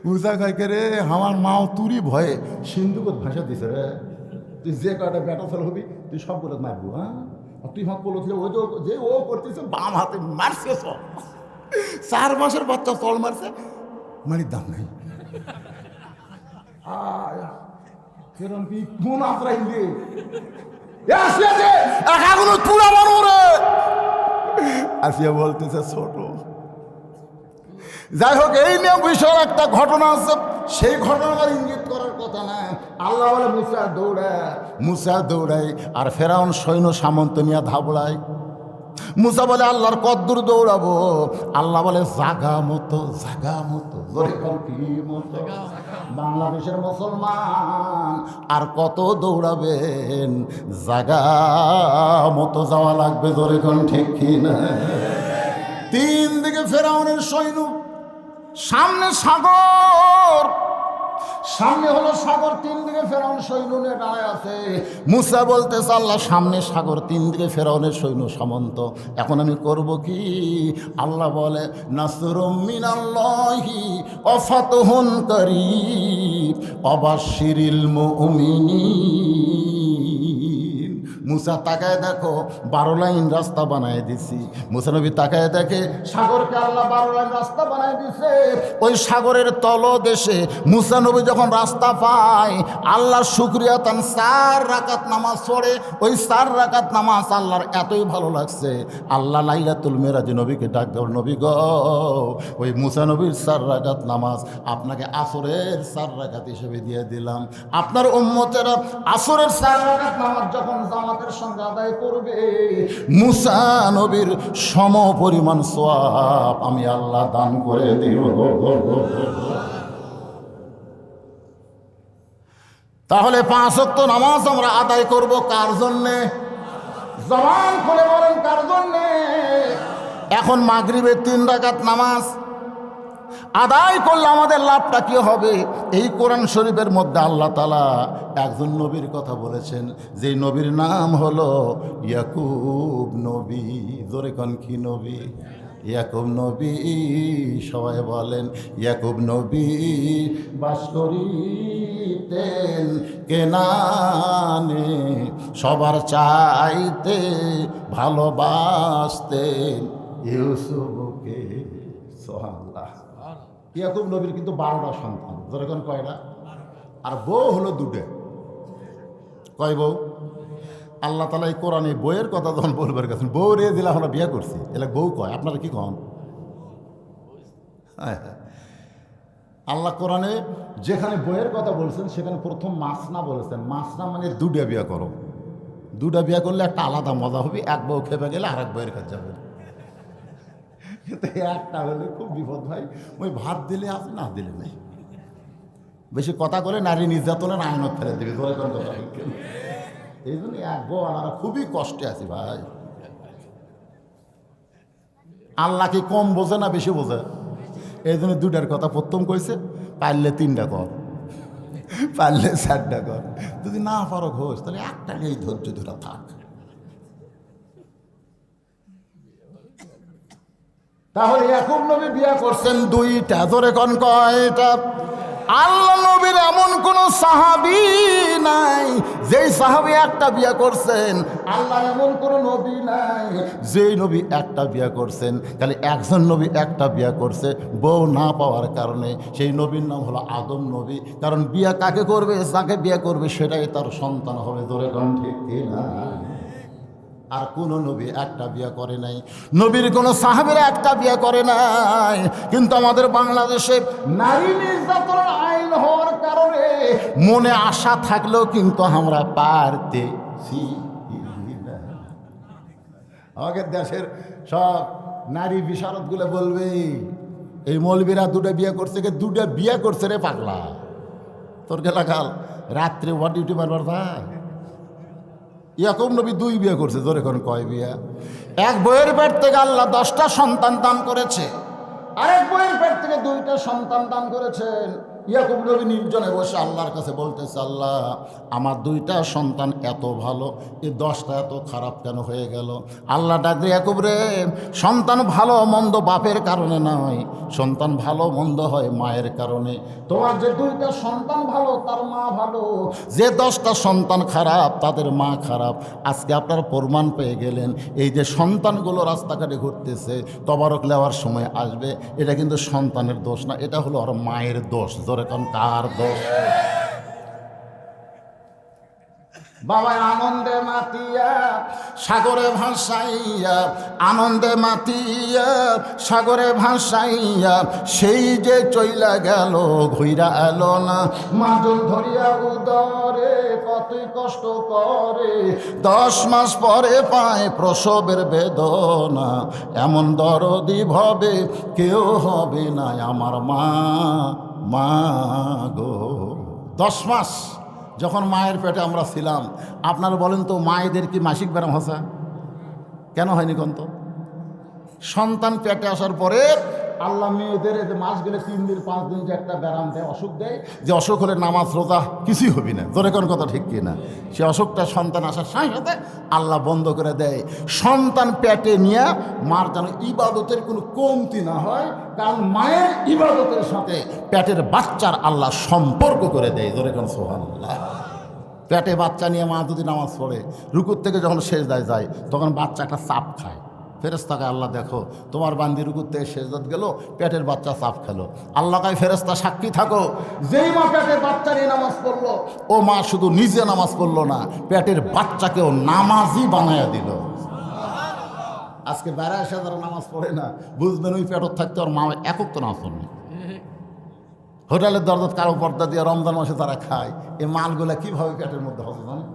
মুসা কয়কে রে, আমার মাও তুরি ভয়ে সিন্ধুকত ভাষা দিছে রে, তুই যে কয়টা বেটা ফেল হবি তুই সব করে মারবো। হ্যাঁ, তুই হাত পলো ওই যে ও করতেছে বাম হাতে মারছে সব। 4 মাসের বাচ্চা চল মারছে, মারির দাম নাই। ফেরাউন কি কোন আফরাইলে আসিয়াছে একাগুলো পুরা বড় রে আসিয়া বলতেছে ছোট। যাই হোক, এই নিয়ে বিশাল একটা ঘটনা আছে, সেই ঘটনার ইঙ্গিত করার কথা না। আল্লাহ বলে মুসা দৌড়ায় আর ফেরাউন সৈন্য সামন্ত নিয়ে ধাবড়ায়। মুসা বলে আল্লাহর কদ্দুর দৌড়াবো? আল্লাহ বলে জাগা মতো বাংলাদেশের মুসলমান আর কত দৌড়াবেন, জাগা মতো যাওয়া লাগবে, জোরে কোন ঠিক কি না? তিন দিকে ফেরাউনের সৈন্য, সামনে সাগর, সামনে হলো সাগর, তিন দিকে ফেরাউন সৈন্য নিয়ে দাঁড়ায় আছে। মুসা বলতেছে আল্লাহ সামনে সাগর, তিন দিকে ফেরাউনের সৈন্য সামন্ত, এখন আমি করব কি? আল্লাহ বলে নাসরুম মিনাল্লাহি ওয়া ফাতহুন কারীব ওয়াবাশশিরিল মুমিনিন। মুসা তাকায় দেখো 12 লাইন রাস্তা বানায় দিছি। মুসা নবী তাকায় দেখে সাগরকে আল্লাহ 12 লাইন রাস্তা বানায় দিছে। ওই সাগরের তলদেশে মুসা নবী যখন রাস্তা পায়, আল্লাহর শুকরিয়া তান 4 রাকাত নামাজ পড়ে। ওই 4 রাকাত নামাজ আল্লাহর এতই ভালো লাগছে, আল্লাহ লাইলাতুল মেরাজে নবীকে ডাক দেও, নবী গো ওই মুসা নবীর 4 রাকাত নামাজ আপনাকে আসরের 4 রাকাত হিসেবে দিয়ে দিলাম। আপনার উম্মতেরা আসরের 4 রাকাত নামাজ যখন জামাতের সঙ্গে আদায় করবে, মুসা নবীর সম পরিমাণ সওয়াব আমি আল্লাহ দান করে দিব। তাহলে 5 ওয়াক্ত নামাজ আমরা আদায় করব কার জন্যে? জবান খুলে বলেন কার জন্যে? এখন মাগরিবের 3 রাকাত নামাজ আদায় করলে আমাদের লাভটা কি হবে? এই কোরআন শরীফের মধ্যে আল্লাহ তাআলা একজন নবীর কথা বলেছেন, যেই নবীর নাম হলো ইয়াকুব নবী। জোরে কোন কি নবী? ইয়াকুব নবী। সবাই বলেন ইয়াকুব নবী বাস করিতেন কেনানে, সবার চাইতে ভালোবাসতেন ইউসুফকে। সুবহানাল্লাহ। ইয়াকুব নবীর কিন্তু 12টা সন্তান, যেরকম কয়টা? আর বউ হলো 2টে। কয় বউ? আল্লাহ তাআলা এই কোরআনে বইয়ের কথা যখন বলবার গেছেন, বউ রে দিলা আমরা বিয়ে করছি, এলা বউ কয়, আপনারা কি কন? আল্লাহ কোরআনে যেখানে বইয়ের কথা বলছেন সেখানে প্রথম মাসনা বলেছেন। মাসনা মানে 2টা বিয়ে করো। 2টা বিয়ে করলে একটা আলাদা মজা হবে, এক বউ খেপে গেলে আর এক বইয়ের কাছে যাবে। কিন্তু একটা হলে খুব বিপদ ভাই, ওই ভাত দিলে আছে, না দিলে নেই। বেশি কথা বলে নারী নির্যাতনের আইনত ফেলে দেবে। এই জন্য এক বউ আমরা খুবই কষ্টে আছি ভাই। আল্লাহ কি কম বোঝে না বেশি বোঝে? এই জন্য 2টার কথা প্রথম কইছে, পারলে 3টা কর, পারলে 4টা কর। যদি না পারো ঘোষ, তাহলে একটা নেই, ধৈর্য ধরে থাক। তাহলে ইয়াকুব নবী বিয়ে করছেন 2টা। ধরে কোন কয়টা? আল্লাহ নবীর এমন কোন সাহাবী নাই যেই সাহাবী একটা বিয়ে করছেন। আল্লাহ এমন কোন নবী নাই যেই নবী একটা বিয়ে করছেন। তাহলে একজন নবী একটা বিয়ে করছে, বউ না পাওয়ার কারণে। সেই নবীর নাম হলো আদম নবী। কারণ বিয়ে কাকে করবে, যাকে বিয়ে করবে সেটাই তার সন্তান হবে। ধরে কোন ঠিক না? আর কোন নবী একটা বিয়ে করে নাই, নবীর কোন সাহাবীরা একটা বিয়ে করে নাই। কিন্তু আমাদের বাংলাদেশে নারী নির্যাতনের আইন হওয়ার কারণে মনে আশা থাকলেও কিন্তু আমরা পারতেছি না। আমাদের দেশের সব নারী বিশারদগুলো বলবে এই মৌলবীরা 2টা বিয়ে করছে, 2টা বিয়ে করছে রে পাগলা। তোর গেলা কাল রাত্রে ওয়ার ডিউটি মারবার ভাই। ইয়াকুব নবী 2 বিয়ে করছে। ধরে কোন কয় বিয়া? এক বইয়ের পেট থেকে আল্লাহ 10টা সন্তান দান করেছে, আরেক বইয়ের পেট থেকে 2টা সন্তান দান করেছেন। ইয়াকুব নবী নির্জনে বসে আল্লাহর কাছে বলতেছে, আল্লাহ আমার 2টা সন্তান এত ভালো, এই 10টা এত খারাপ কেন হয়ে গেল? আল্লাহ ডাক দিয়ে, ইয়াকুব রে, সন্তান ভালো মন্দ বাপের কারণে নয়, সন্তান ভালো মন্দ হয় মায়ের কারণে। তোমার যে 2টা সন্তান ভালো তার মা ভালো, যে 10টা সন্তান খারাপ তাদের মা খারাপ। আজকে আপনারা প্রমাণ পেয়ে গেলেন। এই যে সন্তানগুলো রাস্তাঘাটে ঘুরতেছে, তবারক নেওয়ার সময় আসবে, এটা কিন্তু সন্তানের দোষ না, এটা হলো আর মায়ের দোষ। ধরে কোন কার দোষ? বাবা আনন্দে মাতিয়া সাগরে ভাসাইয়া, আনন্দে মাতিয়া সাগরে ভাসাইয়া, সেই যে চইলা গেল ঘুইরা এলো না। মাজন ধরিয়া উদরে কতই কষ্ট করে, 10 মাস পরে পায় প্রসবের বেদনা। এমন দরদি ভবে কেউ হবে না আমার মা, মা গো। 10 মাস যখন মায়ের পেটে আমরা ছিলাম, আপনারা বলেন তো মায়েদের কি মাসিক ব্যায়াম হসা? কেন হয়নি কোন তো? সন্তান পেটে আসার পরে আল্লাহ মেয়েদের মাস গেলে 3 দিন 5 দিন যে একটা ব্যায়াম দেয়, অসুখ দেয়, যে অসুখ হলে নামাজ রোজা কিছুই হবি না। জোরে কোন কথা ঠিক কিনা? সে অসুখটা সন্তান আসার সাথে সাথে আল্লাহ বন্ধ করে দেয়। সন্তান পেটে নিয়ে মার যেন ইবাদতের কোনো কমতি না হয়, কারণ মায়ের ইবাদতের সাথে পেটের বাচ্চার আল্লাহ সম্পর্ক করে দেয়। জোরে কোন সুবহানাল্লাহ। পেটে বাচ্চা নিয়ে মা যদি নামাজ পড়ে, রুকুর থেকে যখন সেজদায় যায় তখন বাচ্চা একটা চাপ খায়। ফেরেশতাকে আল্লাহ দেখো তোমার বান্দি রুকুর থেকে সেজদাত গেল, পেটের বাচ্চা চাপ খেলো। আল্লাহ কাই ফেরেশতা সাক্ষী থাকো, যেই মা পেটের বাচ্চা নিয়ে নামাজ পড়লো, ও মা শুধু নিজে নামাজ পড়লো না, পেটের বাচ্চাকেও নামাজি বানায়া দিল। আজকে 82 যারা নামাজ পড়ে না, বুঝবেন ওই পেটত থাকতে ওর মা একক তো নামাজ পড়বে। হোটেলের দরজাত কারো পর্দা দিয়ে রমজান মাসে তারা খায়, এই মালগুলা কিভাবে পেটের মধ্যে হবে জানেন?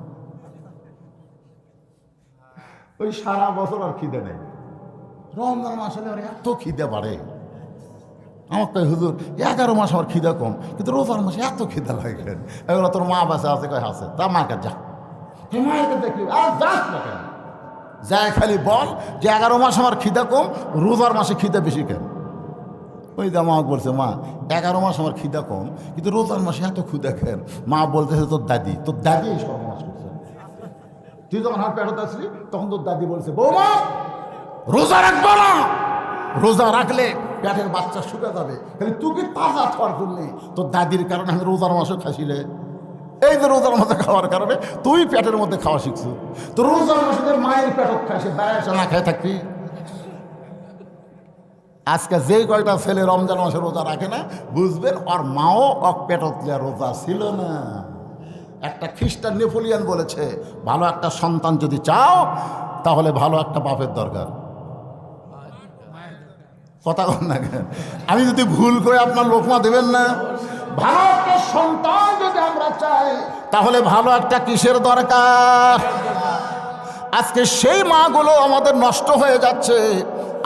ওই সারা বছর আর খিদে নেই, রমজান মাস হলে এত খিদে বাড়ে। আমার কয় হুজুর 11 মাস আমার খিদে কম, কিন্তু রোজার মাসে এত খিদে লাগে। এগুলো তোর মা বাসা আছে, কয় আছে, তা মাকে যা, মায়ের দেখি আর যাস না কেন, যায় খালি বল যে 11 মাস আমার খিদে কম, রোজার মাসে খিদে বেশি কেন? ওই দা মা বলছে, মা 11 মাস আমার খিদা কম, কিন্তু রোজার মাসে এত ক্ষুদা খেন। মা বলতেছে তোর দাদি এই সর্বনাশ করছে। তুই যখন হাত পেটতে আসলি তখন তোর দাদি বলছে, বৌমা রোজা রাখবো না, রোজা রাখলে পেটের বাচ্চা শুকে যাবে, খালি তুই কি তাজা খাওয়ার জন্য তোর দাদির কারণে আমি রোজার মাসে খাসিলে। এই যে রোজার মাসে খাওয়ার কারণে তুই পেটের মধ্যে খাওয়া শিখছো। তো রোজার মাসে মায়ের পেটত খায়, সে বেড়াইছে না খায় থাকবি। আজকে যে কয়টা ছেলে রমজান মাসে রোজা রাখে না, বুঝবেন ওর মাও পেটতলিয়া রোজা ছিল না। একটা খ্রিস্টান নেপোলিয়ান বলেছে, ভালো একটা সন্তান যদি চাও তাহলে ভালো একটা বাপের দরকার। কথা বল না কেন? আমি যদি ভুল করে আপনার লোকমা দেবেন না? ভালো একটা সন্তান যদি আমরা চাই তাহলে ভালো একটা কিসের দরকার? আজকে সেই মাগুলো আমাদের নষ্ট হয়ে যাচ্ছে।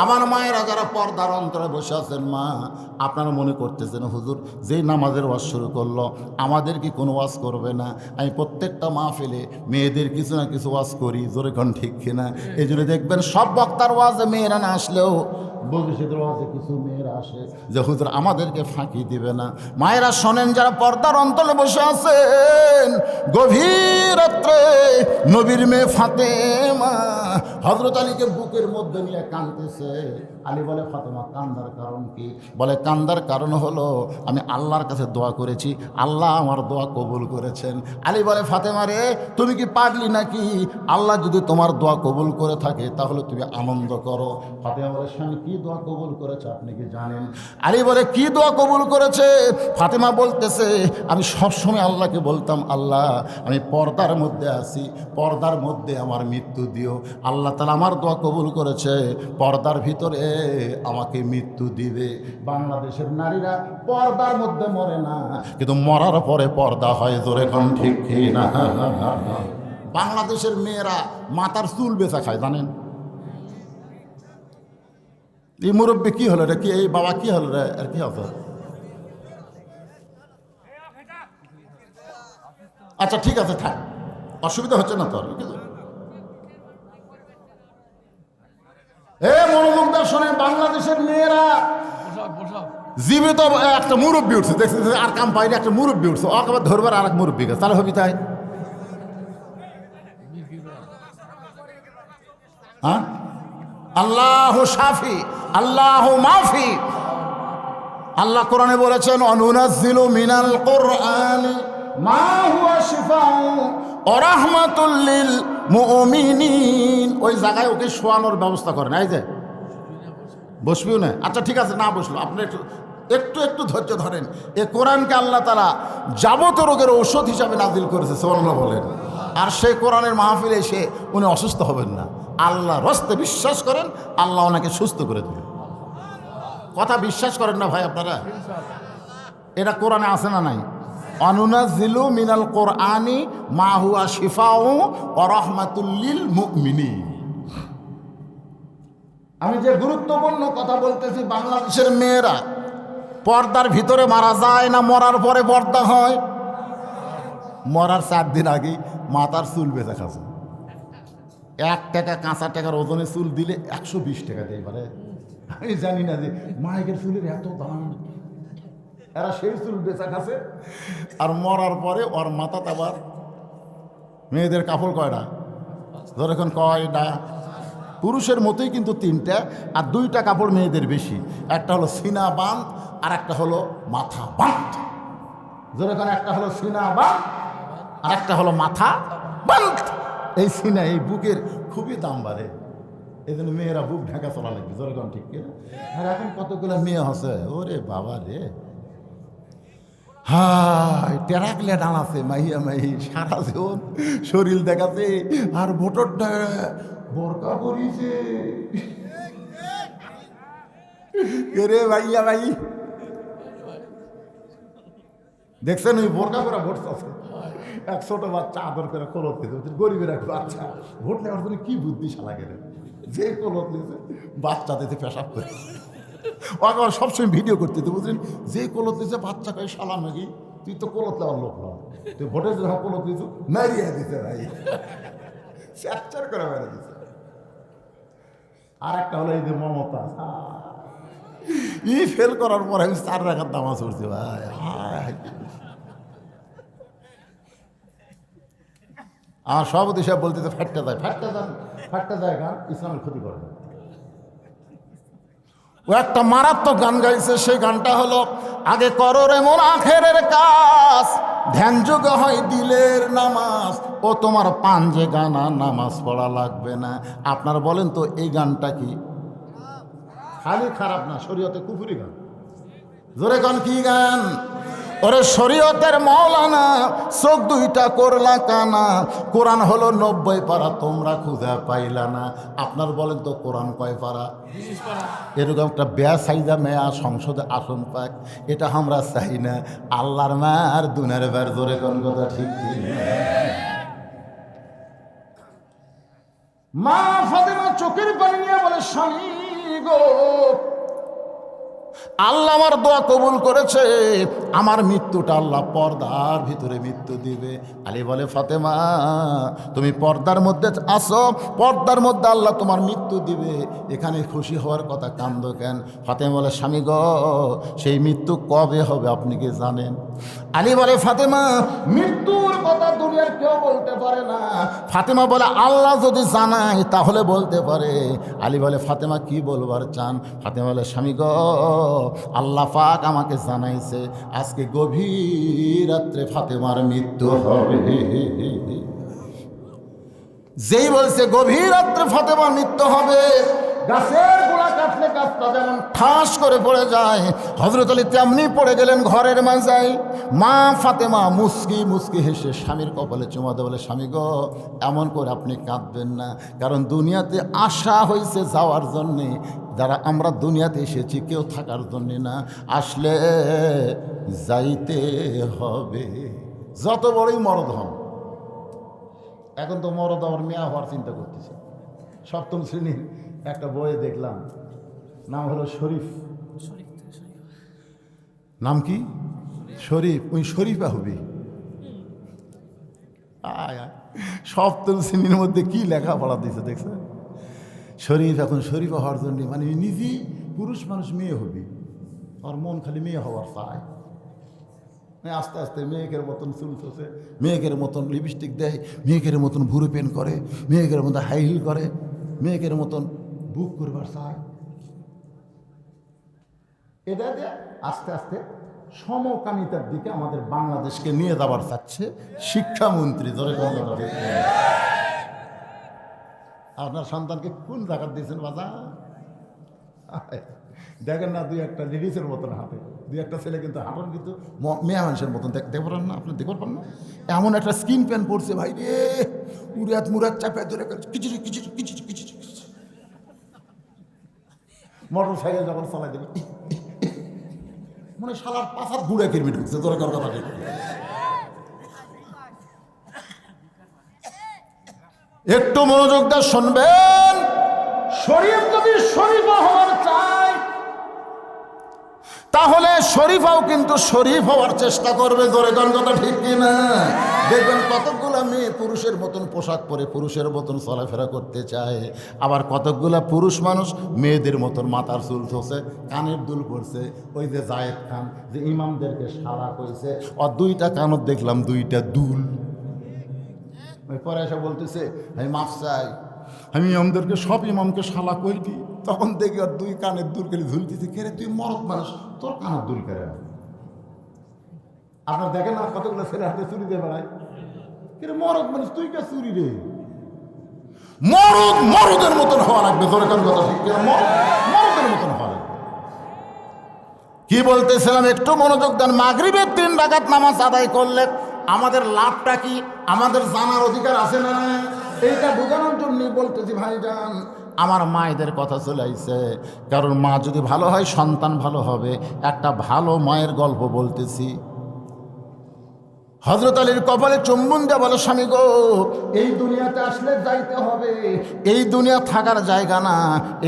আমার মায়েরা যারা পর্দার অন্তরে বসে আছেন, মা আপনারা মনে করতেছেন হুজুর যেই নামাজের ওয়াজ শুরু করলো আমাদের কি কোনো ওয়াজ করবে না? আমি প্রত্যেকটা মাহফিলে মেয়েদের কিছু না কিছু ওয়াজ করি, জোরে কোন ঠিক কিনা? এই জন্য দেখবেন সব বক্তার ওয়াজে মেয়েরা না আসলেও বলবেশিদের ওয়াজে কিছু মেয়েরা আসে যে হুজুর আমাদেরকে ফাঁকি দিবে না। মায়েরা শোনেন, যারা পর্দার অন্তরে বসে আছেন, গভীর রাত্রে নবীর মেয়ে ফাতেমা হযরত আলীকে বুকের মধ্যে নিয়ে কাঁদতেছে। আলী বলে, ফাতেমা কান্দার কারণ কি? বলে, কান্দার কারণ হলো আমি আল্লাহর কাছে দোয়া করেছি, আল্লাহ আমার দোয়া কবুল করেছেন। আলী বলে, ফাতেমা রে তুমি কি পারলি নাকি? আল্লাহ যদি তোমার দোয়া কবুল করে থাকে তাহলে তুমি আনন্দ করো। ফাতেমা বলে, স্বামী কি দোয়া কবুল করেছে আপনি কি জানেন? আলী বলে, কি দোয়া কবুল করেছে? ফাতেমা বলতেছে, আমি সবসময় আল্লাহকে বলতাম, আল্লাহ আমি পর্দার মধ্যে আছি, পর্দার মধ্যে আমার মৃত্যু দিও। আল্লাহ তাআলা আমার দোয়া কবুল করেছে, পর্দার ভিতরে আমাকে মৃত্যু দিবে। বাংলাদেশের নারীরা পর্দার মধ্যে মরে না, কিন্তু মরার পরে পর্দা হয়, জোরে কোন ঠিক না? বাংলাদেশের মেয়েরা মাথার চুল বেচা খায়, জানেন? এই মুরব্বী কি হলো রে, কি এই বাবা কি হলো রে, আর কি হবে? আচ্ছা ঠিক আছে, থাক, অসুবিধা হচ্ছে না তোর। মনোযোগ দা শোনেন, বাংলাদেশের মেয়েরা জীবিত একটা মুরব্বী উঠছে, দেখছি আর কাম পাইনি, একটা মুরব্বী উঠছে, ওকে ধরবার আর এক মুরব্বী গেছে, তাহলে হবি তাই? হ্যাঁ, আল্লাহ শাফি আল্লাহ মাফি। আল্লাহ কোরআনে বলেছেন, অনুনাজ্জিলু মিনাল কুরআনি মা হুয়া শিফাউ ওয়া রাহমাতুল লিল মুমিনিন। ওই জায়গায় ওকে শোয়ানোর ব্যবস্থা করেন। এই যে বসবিও না, আচ্ছা ঠিক আছে, না বসলো, আপনি একটু একটু ধৈর্য ধরেন। এ কোরআনকে আল্লাহ তাআলা যাবতীয় রোগের ঔষধ হিসাবে নাজিল করেছে, সুবহানাল্লাহ বলেন। আর সেই কোরআনের মাহফিলে এসে উনি অসুস্থ হবেন না। আল্লাহ রস্তে বিশ্বাস করেন, আল্লাহ ওনাকে সুস্থ করে দেবেন। কথা বিশ্বাস করেন না ভাই আপনারা? এটা কোরআনে আছে না নাই? অনুনাজ্জিলু মিনাল কোরআনি মা হুয়া শিফাউ ওয়া রাহমাতুল লিল মুমিনিন। আমি যে গুরুত্বপূর্ণ কথা বলতেছি, বাংলাদেশের মেয়েরা পর্দার ভিতরে মারা যায় না মরার পরে পর্দা হয়? মরার 4 দিন আগেই মাথার চুল বেচা খাচ্ছে। 1 টাকা কাঁচা টাকার ওজনে চুল দিলে 120 টাকা দেয়। এবারে আমি জানি না যে মাইকের চুলের এত দাম, এরা সেই চুল বেচা খাচ্ছে। আর মরার পরে ওর মাথাতে আবার মেয়েদের কাপড় কয়টা? ধর এখন কয়টা? পুরুষের মতোই কিন্তু 3টা, আর 2টা কাপড় মেয়েদের বেশি। একটা হলো সিনা বাঁধ আর একটা হলো মাথা বাঁধ। যেরকম একটা হলো সিনা বাঁধ আর একটা হলো মাথা বাঁধ। এই সিনা, এই বুকের খুবই দাম বাড়ে, এই জন্য মেয়েরা বুক ঢাকা চলা লাগবে। যেরকম ঠিক কিনা? আর এখন কতগুলো মেয়ে আছে, ওরে বাবা রে, হাই টেরাকলে ডানাছে মাইয়া মাই, সারা জীবন শরীর দেখাচ্ছে আর ভোটরটা বরকা করিছে রে ভাইয়া ভাই। দেখছেন ওই বোরকা করে ভোট আছে, এক ছোট বাচ্চা আদর করে কলত দিতে, গরিবের এক বাচ্চা ভোট নেওয়ার জন্য কি বুদ্ধি শালা গেলে, যে কলত নিয়েছে বাচ্চা দিতে পেশাব করে। ওকে আবার সবসময় ভিডিও করতে তো বুঝলেন, যে কলত দিয়েছে বাচ্চা কয়ে শালা নাকি তুই তো কলত নেওয়ার লোক না, তুই ভোটের জন্য কলত দিয়েছ মারিয়ে দিতে ভাই, চ্যাপচার করে মেরে দিচ্ছে। আর একটা হলো এই যে মমতা, ই ফেল করার পর আমি 4 টাকার দামা চড়ছি ভাই। আর সভাপতি সাহেব বলতেছে ফাটতে যায়, ফাটতে যায় গান ইসলামের ক্ষতি করে। ও একটা মারাত্মক গান গাইছে, সেই গানটা হলো আগে করো রে মন আখেরের কাজ, ধ্যান যোগ হয় দিলের নামাজ, ও তোমার পাঞ্জে গানা নামাজ পড়া লাগবে না। আপনারা বলেন তো এই গানটা কি? খালি খারাপ না, শরীয়তে কুফরি গান। জোরে গান কি গান? ওরে শরীয়তের মাওলানা চোখ 2টা করলা কানা, কোরআন হলো 90 পারা, তোমরা খুঁজে পাইলা না। আপনার বলেন তো কোরআন কয় পারা? এরকম একটা বেসাইজা মেয়া সংসদে আসন পাক, এটা আমরা চাই না। আল্লাহর মার দুনের বার, জোরে কোন কথা ঠিক ঠিক। মা ফাতেমা চোখের পানি নিয়ে বলে, স্বামী গো, আল্লাহ আমার দোয়া কবুল করেছে, আমার মৃত্যুটা আল্লাহ পর্দার ভিতরে মৃত্যু দিবে। আলী বলে, ফাতেমা তুমি পর্দার মধ্যে আসো, পর্দার মধ্যে আল্লাহ তোমার মৃত্যু দিবে, এখানে খুশি হওয়ার কথা, কান্দো কেন? ফাতেমা বলে, স্বামী গো, সেই মৃত্যু কবে হবে আপনি কি জানেন? আলী বলে, ফাতেমা মৃত্যুর কথা দুনিয়ার কেউ বলতে পারে না। ফাতেমা বলে, আল্লাহ যদি জানায় তাহলে বলতে পারে। আলী বলে, ফাতেমা কি বলবার চান? ফাতেমা বলে, স্বামী গো, আল্লাহ পাক আমাকে জানাইছে আজকে গভীর রাত্রে ফাতেমার মৃত্যু হবে। যেই বলছে গভীর রাত্রে ফাতেমার মৃত্যু হবে, গাছের গোড়া কাটলে গাছটা যেমন ঠাস করে পড়ে যায়, হযরত আলী তেমনি পড়ে গেলেন ঘরের মাঝায়। মা ফাতেমা মুস্কি মুস্কি হেসে স্বামীর কপালে চুমাতে বলে, স্বামী গো, এমন করে আপনি কাঁদবেন না, কারণ দুনিয়াতে আসা হয়েছে যাওয়ার জন্যে। যারা আমরা দুনিয়াতে এসেছি কেউ থাকার জন্যে না, আসলে যাইতে হবে। যত বড়ই মরদ হন, এখন তো মরদ আমার মেয়া হওয়ার চিন্তা করতেছে। 7ম শ্রেণীর একটা বইয়ে দেখলাম, নাম হলো শরীফ। নাম কি? শরীফ। ওই শরীফা হবি। 7ম শ্রেণীর মধ্যে কি লেখাপড়া দিয়েছে দেখছে? শরীফ। এখন শরীফা হওয়ার জন্য মানে নিজেই পুরুষ মানুষ মেয়ে হবি, আর মন খালি মেয়ে হওয়ার চায়। আস্তে আস্তে মেয়েকের মতন চুল চষে, মেয়েকের মতন লিপস্টিক দেয়, মেয়েকের মতন ভুরু পেন করে, মেয়েকের মতন হাই হিল করে, মেয়েকের মতন বুক করবার চায়। এটা আস্তে আস্তে সমকামিতার দিকে আমাদের বাংলাদেশকে নিয়ে যাবার চাচ্ছে শিক্ষামন্ত্রী। ধরে আপনার সন্তানকে কোন জায়গা দিয়েছেন বাবা? দেখেন না দুই একটা লেডিসের মতন হাঁটে, দুই একটা ছেলে কিন্তু হাঁটন কিন্তু মেয়ে মানুষের মতন দেখতে পারেন না, আপনি দেখতে পারেন না? এমন একটা স্কিন প্যান্ট পরছে ভাই রে, উড়াত মুরাত চাপে ধরে কিচিরি কিচিরি কিচিরি কিচিরি। মোটর সাইকেল যখন চালাই দেবে মানে শালার পাশার ঘুরে কিরমিট হচ্ছে ধরে কথা ঠিক। একটু মনোযোগ দিয়ে শুনবেন, শরীয়ত যদি শরীফা হওয়ার চায় তাহলে শরীফাও কিন্তু শরীফ হওয়ার চেষ্টা করবে, জোরে কোন কথা ঠিক কিনা? দেখবেন কতকগুলা মেয়ে পুরুষের মতন পোশাক পরে পুরুষের মতন চলাফেরা করতে চায়, আবার কতকগুলা পুরুষ মানুষ মেয়েদের মতন মাথার চুল ধোছে, কানের দুল করছে। ওই যে জায়েদ খান যে ইমামদেরকে শালা কইছে, আর দুইটা কানত দেখলাম দুইটা দুল। ওই পরে এসে বলতেছে আমি মাফ চাই, আমি ইমামদেরকে সব ইমামকে শালা কই দিই। তখন দেখি আর দুই কানের দুল করে ঝুলতেছে, কেরে তুই মরদ মানুষ, তোর কানের দুল কেরে? আপনার দেখেন না কতগুলো ছেলে হাতে চুরি দিয়ে বেড়ায়, কেরে মরদ মানুষ তুই কে চুরি রে? মরদ মরদের মতন হওয়া লাগবে, তোর কোন কথা ঠিক কিনা? মরদের মতন হওয়া লাগবে। কি বলতেছিলাম একটু মনোযোগ দেন। মাগরিবের 3 রাকাত নামাজ আদায় করলে আমাদের লাভটা কি, আমাদের জানার অধিকার আছে না? এইটা বোঝানোর জন্য বলতেছি ভাইজান, আমার মায়েদের কথা চলে আইছে, কারণ মা যদি ভালো হয় সন্তান ভালো হবে। একটা ভালো মায়ের গল্প বলতেছি। হযরত আলীর কপালে চুম্বন দেয়া বলে, স্বামী গো, এই দুনিয়াতে আসলে যাইতে হবে, এই দুনিয়া থাকার জায়গা না,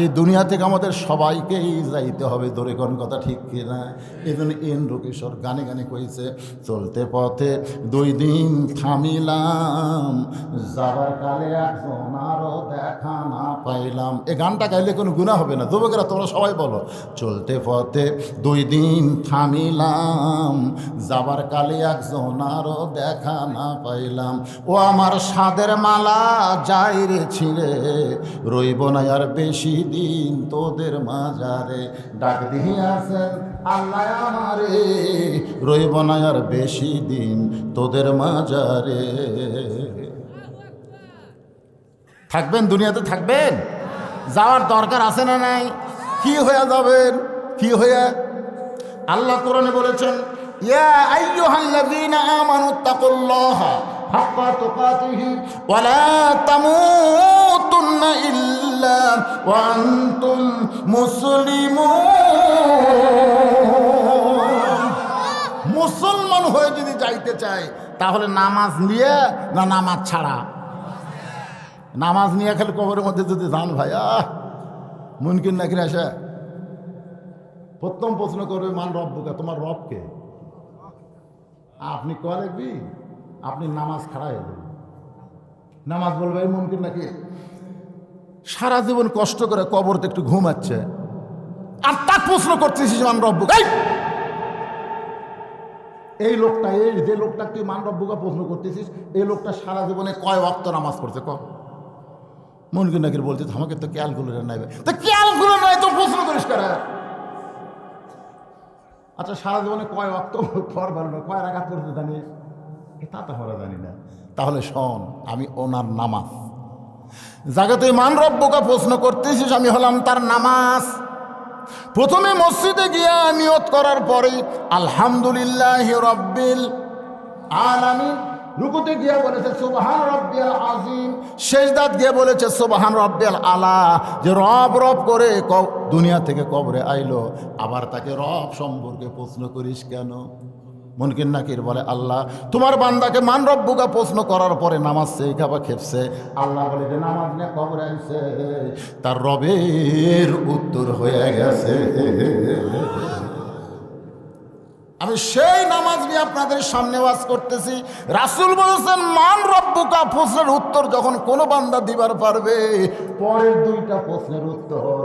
এই দুনিয়া থেকে আমাদের সবাইকেই যাইতে হবে। ধরে কোন কথা ঠিক কিনা? এই জন্য এন্দ্র কিশোর গানে গানে কইছে, চলতে পথে 2 দিন থামিলাম, যাবার কালে একজন আরো দেখা না পাইলাম। এই গানটা গাইলে কোনো গুনাহ হবে না। যুবকেরা তোমরা সবাই বলো, চলতে পথে 2 দিন থামিলাম, যাবার কালে একজন আরো দেখা না পাইলাম। ও আমার সাদের মালা যাই রে ছিঁড়ে, রইব না আর বেশি দিন তোদের মাজারে। ডাক দিয়াছেন আল্লাহ আমারে, রইব না আর বেশি দিন তোদের মাজারে। থাকবেন দুনিয়াতে, থাকবেন, যাওয়ার দরকার আছে না নাই? কি হয়ে যাবেন? কি হয়ে? আল্লাহ কোরআনে বলেছেন, ইয়া আইয়ুহাল্লাযীনা আমানুত্তাকুল্লাহা হাক্কা তুকাতিহি ওয়া লা তামুতুন্না ইল্লা ওয়া আনতুম মুসলিমুন। মুসলমান হয়ে যদি যাইতে চায় তাহলে নামাজ নিয়ে না নামাজ ছাড়া? নামাজ নিয়ে খালি কবরের মধ্যে যদি যান ভাই, মুনকিন নাকি আসে? প্রথম প্রশ্ন করবে মান রব্বুকা, তোমার রবকে? আপনি কয়া লিখবি, আপনি নামাজ খাড়াই দেবেন। নামাজ বলবে মুমকিন নাকি? সারা জীবন কষ্ট করে কবরতে একটু ঘুমাচ্ছে, আর তার প্রশ্ন করতেছিস মান রব্বুকা। এই লোকটা, এই যে লোকটা তুই মান রব্বুকা প্রশ্ন করতেছিস, এই লোকটা সারা জীবনে কয় ওয়াক্ত নামাজ পড়ছে? মুমকিন নাকি বলছে আমাকে তো ক্যালকুলেটার নাই। তো ক্যালকুলেটার নাই তো প্রশ্ন করিস কারা? আচ্ছা সারা জীবনে কয় ওয়াক্ত পড় ভালো না, কয় রাকাত পড়তে জানিস? তা তো আমরা জানি না। তাহলে শোন, আমি ওনার নামাজ যাকে তুই মান রব্বুকা প্রশ্ন করতেছিস, আমি হলাম তার নামাজ। প্রথমে মসজিদে গিয়া নিয়ত করার পরেই আলহামদুলিল্লাহি রাব্বিল আলামিন, রুকুতে গিয়া বলেছে সুবহান রাব্বিয়াল আযীম, সেজদাত গিয়ে বলেছে সুবহান রাব্বিয়াল আলা। যে রব রব করে দুনিয়া থেকে কবরে আইলো, আবার তাকে রব সম্পর্কে প্রশ্ন করিস কেন? মুনকির নাকির বলে, আল্লাহ তোমার বান্দাকে মান রব্বুকা প্রশ্ন করার পরে নামাজ শেখাবা খেপছে। আল্লাহ বলে যে নামাজ নিয়ে কবরে আইছে, তার রবের উত্তর হয়ে গেছে। আমি সেই নামাজ নিয়ে আপনাদের সামনে ওয়াজ করতেছি। রাসূল বলেছেন মান রব্বুকা প্রশ্নের উত্তর যখন কোনো বান্দা দিবার পারবে, পরের 2টা প্রশ্নের উত্তর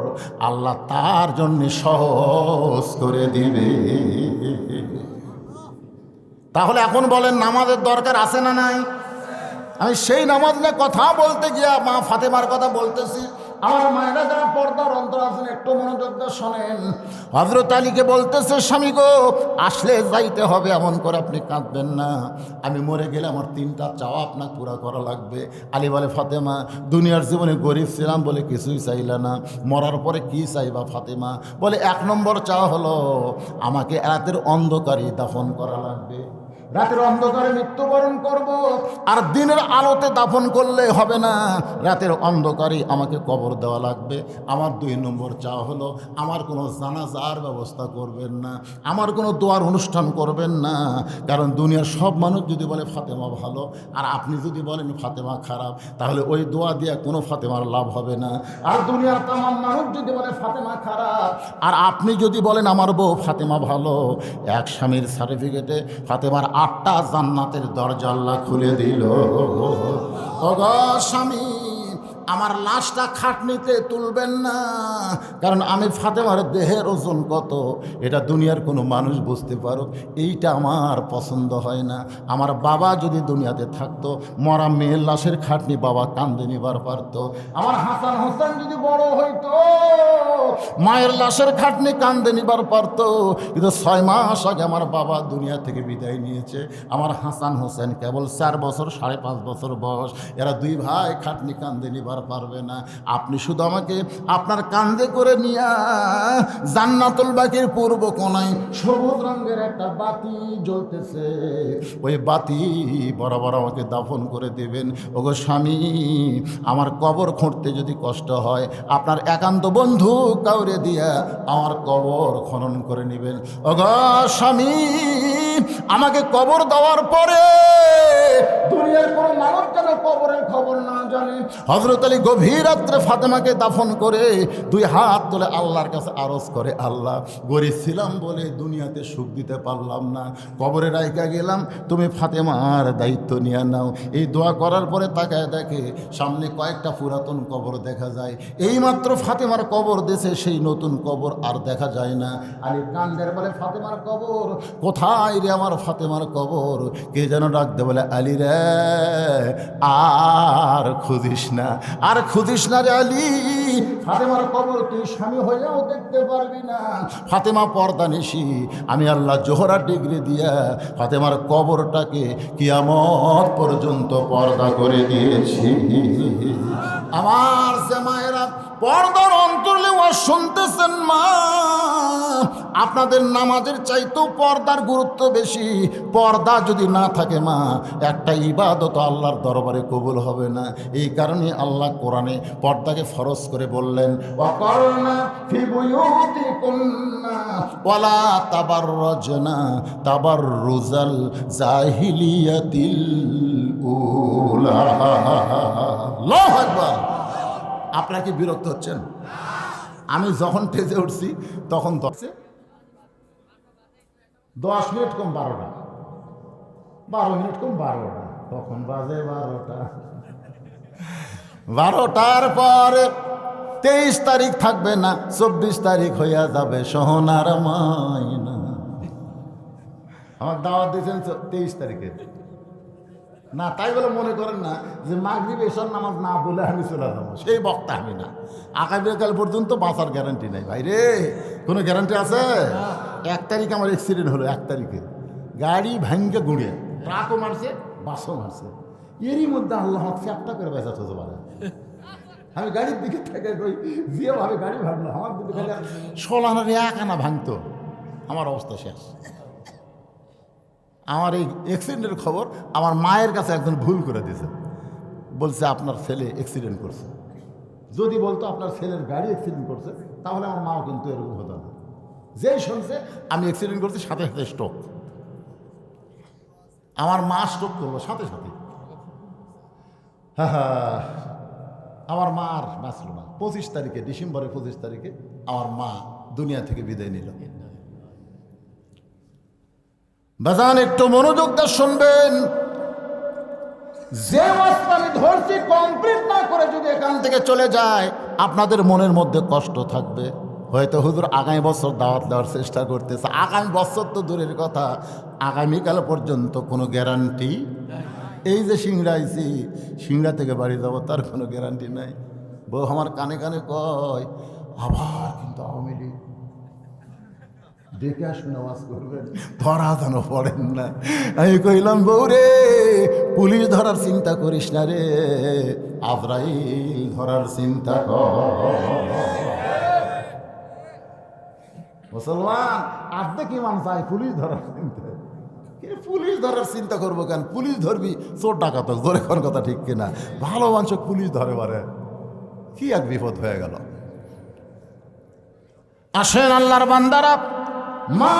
আল্লাহ তার জন্য সহজ করে দিবে। তাহলে এখন বলেন নামাজের দরকার আছে না নাই? আমি সেই নামাজ নিয়ে কথা বলতে গিয়া মা ফাতেমার কথা বলতেছি। আমার মায়েরা যারা পর্দার অন্তর আছেন একটু মনোযোগ দিয়ে শোনেন। হযরত আলীকে বলতেছে, স্বামী গো, আসলে যাইতে হবে, এমন করে আপনি কাঁদবেন না। আমি মরে গেলে আমার 3টা চাওয়া আপনার পুরা করা লাগবে। আলী বলে, ফাতেমা, দুনিয়ার জীবনে গরিব ছিলাম বলে কিছুই চাইলা না, মরার পরে কি চাইবা ফাতেমা? বলে, 1 নম্বর চাওয়া হলো আমাকে রাতের অন্ধকারে দাফন করা লাগবে। রাতের অন্ধকারে মৃত্যুবরণ করব, আর দিনের আলোতে দাফন করলে হবে না, রাতের অন্ধকারে আমাকে কবর দেওয়া লাগবে। আমার 2 নম্বর চাওয়া হলো আমার কোনো জানাজার ব্যবস্থা করবেন না, আমার কোনো দোয়ার অনুষ্ঠান করবেন না। কারণ দুনিয়ার সব মানুষ যদি বলে ফাতেমা ভালো, আর আপনি যদি বলেন ফাতেমা খারাপ, তাহলে ওই দোয়া দিয়ে কোনো ফাতেমার লাভ হবে না। আর দুনিয়ার তামাম মানুষ যদি বলে ফাতেমা খারাপ, আর আপনি যদি বলেন আমার বউ ফাতেমা ভালো, এক স্বামীর সার্টিফিকেটে ফাতেমার 8টা জান্নাতের দরজা আল্লাহ খুলে দিল। ওগো স্বামী, আমার লাশটা খাটনিতে তুলবেন না, কারণ আমি ফাতেমার দেহের ওজন কত এটা দুনিয়ার কোনো মানুষ বুঝতে পারুক, এইটা আমার পছন্দ হয় না। আমার বাবা যদি দুনিয়াতে থাকতো, মরা মেয়ের লাশের খাটনি বাবা কান্দে নিবার পারতো। আমার হাসান হোসেন যদি বড় হইতো, মায়ের লাশের খাটনি কান্দে নিবার পারতো। কিন্তু 6 মাস আগে আমার বাবা দুনিয়া থেকে বিদায় নিয়েছে। আমার হাসান হোসেন কেবল 4 বছর, 5.5 বছর বয়স। এরা 2 ভাই খাটনি কান্দে নিবার পারবে না। আপনি শুধু আমাকে আপনার কান্দে করে নিয়া জান্নাতুল বাকির পূর্ব কোণায় সবুজ রঙের একটা বাতি জ্বলতেছে, ওই বাতি বরাবর আমাকে দাফন করে দেবেন। ওগো স্বামী, আমার কবর খুঁড়তে যদি কষ্ট হয়, আপনার একান্ত বন্ধু কাউরে দিয়া আমার কবর খনন করে নেবেন। ওগো স্বামী, আমাকে কবর দেওয়ার পরে দুনিয়ার কোনো মানুষ যেন কবরের খবর না জানে। হযরত আলী গভীর রাত্রে ফাতেমাকে দাফন করে 2 হাত তুলে আল্লাহর কাছে আরজ করে, আল্লাহ, গরিব ছিলাম বলে দুনিয়াতে সুখ দিতে পারলাম না, কবরে রাইখা গেলাম, তুমি ফাতেমার দায়িত্ব নিয়ে নাও। এই দোয়া করার পরে তাকায় দেখে সামনে কয়েকটা পুরাতন কবর দেখা যায়। এইমাত্র ফাতেমার কবর দেশে, সেই নতুন কবর আর দেখা যায় না। আলী কান্দের বলে, ফাতেমার কবর কোথায় রে, আমার ফাতেমার কবর? কে যেন ডাকতে বলে, আলী রে, আর খুঁজিস না, আর খুঁজিস না রে আলী, ফাতেমার কবর তুই স্বামী হয়েও দেখতে পারবি না। ফাতেমা পর্দা নিশি, আমি আল্লাহ জোহরা ডিগ্রি দিয়া ফাতেমার কবরটাকে কিয়ামত পর্যন্ত পর্দা করে দিয়েছি। আমার যে মায়েরা পর্দার অন্তরে শুনতেছেন, মা, আপনাদের নামাজের চাইতেও পর্দার গুরুত্ব বেশি। পর্দা যদি না থাকে মা, একটা ইবাদত আল্লাহর দরবারে কবুল হবে না। এই কারণে আল্লাহ কোরআনে পর্দাকে ফরজ করে বললেন, ওয়াকারনা ফি বুয়ুতিকুন্না ওয়ালা তাবাররাজনা তাবাররুজাল জাহিলিয়াতিল উলা। আল্লাহু আকবার। আপনারা কি বিরক্ত হচ্ছেন? আমি যখন টেজে উঠছি তখন 10 মিনিট কম 12টা, 12 মিনিট কম 12টা, তখন বাজে 12টা। 12টার পরে 23 তারিখ থাকবে না, 24 তারিখ হইয়া যাবে সোনার মাইনা। আমার দাওয়াত দিয়েছেন 23 তারিখে না, তাই বলে মনে করেন না যে মাগরিব এশার নামাজ না বলে আমি চলে যাবো, সেই বক্তা আমি না। আগামীকাল পর্যন্ত বাঁচার গ্যারান্টি নাই ভাই রে, কোনো গ্যারান্টি আছে? 1 তারিখ আমার অ্যাক্সিডেন্ট হলো, 1 তারিখে গাড়ি ভাঙ্গে গুঁড়ে, ট্রাকও মারছে, বাসও মারছে। এরই মধ্যে আল্লাহ চ্যাপটা করে বেঁচাতে হতে পারে। আমি গাড়ির দিকে থেকে কই যেভাবে গাড়ি ভাঙলো, আমার দিকে খালি 16 1 আনা ভাঙতো, আমার অবস্থা শেষ। আমার এই অ্যাক্সিডেন্টের খবর আমার মায়ের কাছে একজন ভুল করে দিয়েছে, বলছে আপনার ছেলে অ্যাক্সিডেন্ট করছে। যদি বলতো আপনার ছেলের গাড়ি অ্যাক্সিডেন্ট করছে, তাহলে আমার মাও কিন্তু এরকম হতো না। যেই শুনছে আমি অ্যাক্সিডেন্ট করছি, সাথে সাথে স্ট্রোক। আমার মা স্ট্রোক করলো সাথে সাথে। হ্যাঁ, আমার মা আর বাঁচল না। 25 তারিখে, ডিসেম্বরের 25 তারিখে আমার মা দুনিয়া থেকে বিদায় নিল। বাজান, একটু মনোযোগ দিয়ে শুনবেন। যে ওয়াজটা আমি ধরছি কমপ্লিট না করে যদি এখান থেকে চলে যায়, আপনাদের মনের মধ্যে কষ্ট থাকবে। হয়তো হুজুর আগামী বছর দাওয়াত দেওয়ার চেষ্টা করতেছে। আগামী বছর তো দূরের কথা, আগামীকাল পর্যন্ত কোনো গ্যারান্টি। এই যে সিংড়া আইছি, সিংড়া থেকে বাড়ি যাব তার কোনো গ্যারান্টি নাই। বউ আমার কানে কানে কয় আবার কিন্তু আওয়ামী লীগ, দেখে আসুন নামাজ করবেন, ধরা যেন পড়েন না। আমি কইলাম বউ রে, পুলিশ ধরার চিন্তা করিস না রে, আজরাইল ধরার চিন্তা কর। মুসলমান আজকে কি মান চাই পুলিশ ধরার চিন্তা? পুলিশ ধরার চিন্তা করবো কেন? পুলিশ ধরবি চোর ডাকাত, ধরে কোন কথা ঠিক কিনা? ভালো মানুষ পুলিশ ধরে পারে, কি এক বিপদ হয়ে গেল। আসেন আল্লাহর বান্দারা, মা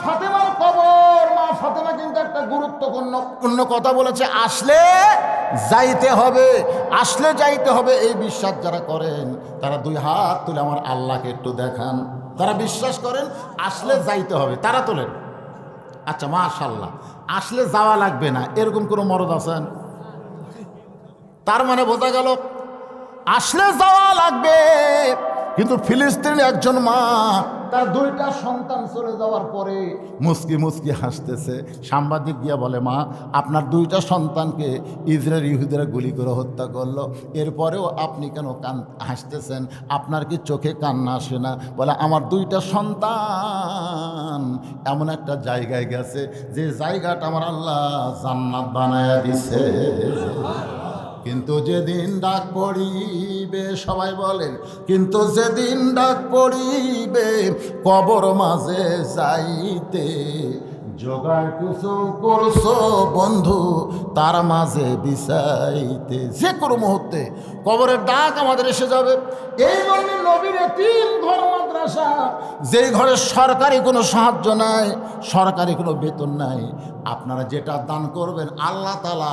ফাতেমার কবর, মা ফাতেমা কিন্তু একটা গুরুত্বপূর্ণ কথা বলেছে, আসলে যাইতে হবে, আসলে যাইতে হবে। এই বিশ্বাস যারা করেন তারা দুই হাত তুলে আমার আল্লাহকে একটু দেখান। তারা বিশ্বাস করেন আসলে যাইতে হবে, তারা তোলেন। আচ্ছা মাশাআল্লাহ, আসলে যাওয়া লাগবে না এরকম কোনো মরদ আছেন? তার মানে বোঝা গেল আসলে যাওয়া লাগবে। কিন্তু ফিলিস্তিনের একজন মা তার দুইটা সন্তান চলে যাওয়ার পরে মুচকি মুচকি হাসতেছে। সাংবাদিক গিয়া বলে, মা আপনার দুইটা সন্তানকে ইসরায়েল ইহুদিরা গুলি করে হত্যা করলো, এরপরেও আপনি কেন হাসতেছেন? আপনার কি চোখে কান্না আসে না? বলে, আমার দুইটা সন্তান এমন একটা জায়গায় গেছে যে জায়গাটা আমার আল্লাহ জান্নাত বানায়া দিছে। কিন্তু যেদিন ডাক পড়িবে, সবাই বলেন, কিন্তু যেদিন ডাক পড়িবে কবর মাঝে যাইতে, জোগাড় কিছু করছো বন্ধু তার মাঝে বিছাইতে। যে কোনো মুহূর্তে কবরের ডাক আমাদের এসে যাবে। এই জন্য নবীর তিন ঘর মাদ্রাসা, যেই ঘরে সরকারি কোনো সাহায্য নাই, সরকারি কোনো বেতন নাই, আপনারা যেটা দান করবেন আল্লাহ তাআলা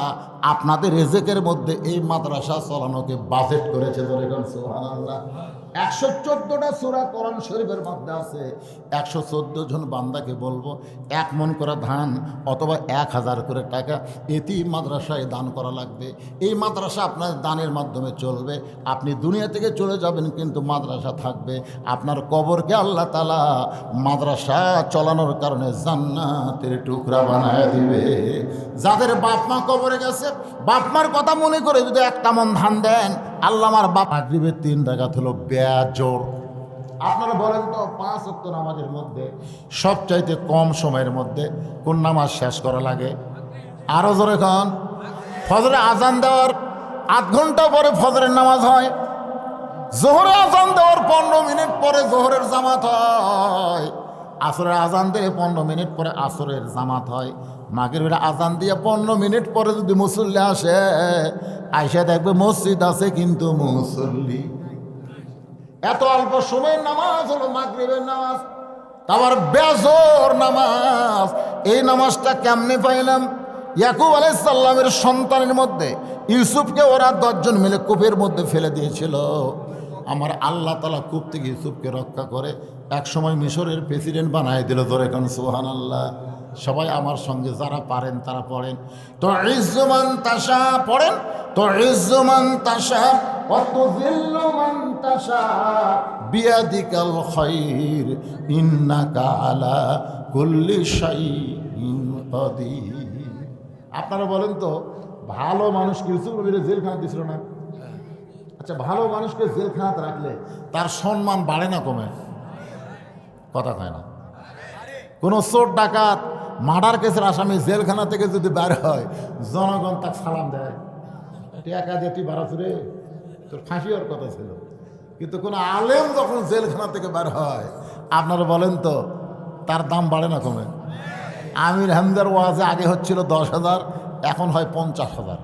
আপনাদের রিজিকের মধ্যে এই মাদ্রাসা চালানোকে বাজেট করেছে। সুবহানাল্লাহ। 114টা সূরা কোরআন শরীফের মধ্যে আছে। 114 জন বান্দাকে বলবো 1 মণ করে ধান অথবা 1000 করে টাকা এতিম মাদ্রাসায় দান করা লাগবে। এই মাদ্রাসা আপনার দানের মাধ্যমে চলবে। আপনি দুনিয়া থেকে চলে যাবেন কিন্তু মাদ্রাসা থাকবে। আপনার কবরকে আল্লাহ তাআলা মাদ্রাসা চালানোর কারণে জান্নাতের টুকরা বানায় দিবে। যাদের বাপ মা কবরে গেছে, বাপ মার কথা মনে করে যদি 1 মণ ধান দেন, আল্লাহ আমার বাপ মাগরিবের 3 রাকাত হলো বেজোর। আপনারা বলেন তো 5 ওয়াক্ত নামাজের মধ্যে সবচাইতে কম সময়ের মধ্যে কোন নামাজ শেষ করা লাগে? আরো জোরে খান। ফজরে আজান দেওয়ার 8 ঘন্টা পরে ফজরের নামাজ হয়। জোহরে আজান দেওয়ার 15 মিনিট পরে জোহরের জামাত হয়। আসরের আজান দিয়ে 15 মিনিট পরে আসরের জামাত হয়। মাগরিবের আজান দিয়ে 15 মিনিট পরে যদি মুসল্লি আসে, আইসা দেখবে মসজিদ আছে কিন্তু মুসল্লি। এত অল্প সময়ের নামাজ হলো মাগরিবের নামাজ, আবার বেজোর নামাজ। এই নামাজটা কেমনে পাইলাম? ইয়াকুব আলাইহিস সালামের সন্তানের মধ্যে ইউসুফকে ওরা 10 জন মিলে কূপের মধ্যে ফেলে দিয়েছিল। আমার আল্লাহ তাআলা কূপ থেকে ইউসুফকে রক্ষা করে এক সময় মিশরের প্রেসিডেন্ট বানায় দিল। ধরে কোন সুবহানাল্লাহ। সবাই আমার সঙ্গে যারা পারেন তারা পড়েন, তো ইজ্জু মান তাশা পড়েন, তো ইজ্জু মান তাশা ওয়া তুযিল্লু মান তাশা বিয়াদিকাল খায়র ইন্নাকা আলা কুল্লি শাইইন কাদির। আপনারা বলেন তো, ভালো মানুষকে ইউসুফ নবীর জেলখানা দিছিল না? আচ্ছা, ভালো মানুষকে জেলখানাতে রাখলে তার সম্মান বাড়ে না কমে? কথা কয় না। কোনো চোর ডাকাত মার্ডার কেসের আসামি জেলখানা থেকে যদি বের হয়, জনগণ তাকে সালাম দেয়, টাকা দিয়ে তুই বাড়াছ রে, তোর ফাঁসি হওয়ার কথা ছিল। কিন্তু কোনো আলেম যখন জেলখানা থেকে বের হয়, আপনারা বলেন তো তার দাম বাড়ে না কমে? আমির হামদার ওয়াজে আগে হচ্ছিল 10,000, এখন হয় 50,000।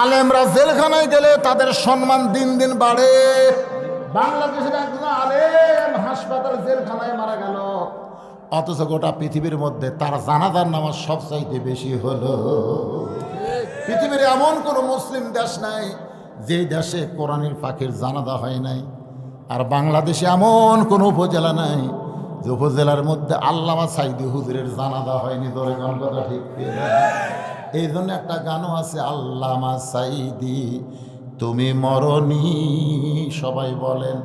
আলেমরা জেলখানায় গেলে তাদের সম্মান দিন দিন বাড়ে। বাংলাদেশের একজন আলেম হাসপাতাল জেলখানায় মারা গেল, অথচ গোটা পৃথিবীর মধ্যে তার জানাজার নামাজ সবচাইতে বেশি হলো। পৃথিবীর এমন কোনো মুসলিম দেশ নাই যে দেশে কোরআনের পাখির জানাজা হয় নাই। আর বাংলাদেশে এমন কোনো উপজেলা নাই যে উপজেলার মধ্যে আল্লামা সাইদি হুজুরের জানাজা হয়নি। ধরে কোন কথা ঠিক? এই জন্য একটা গানও আছে, আল্লামা সাইদি তুমি মরনি। সবাই বলেন,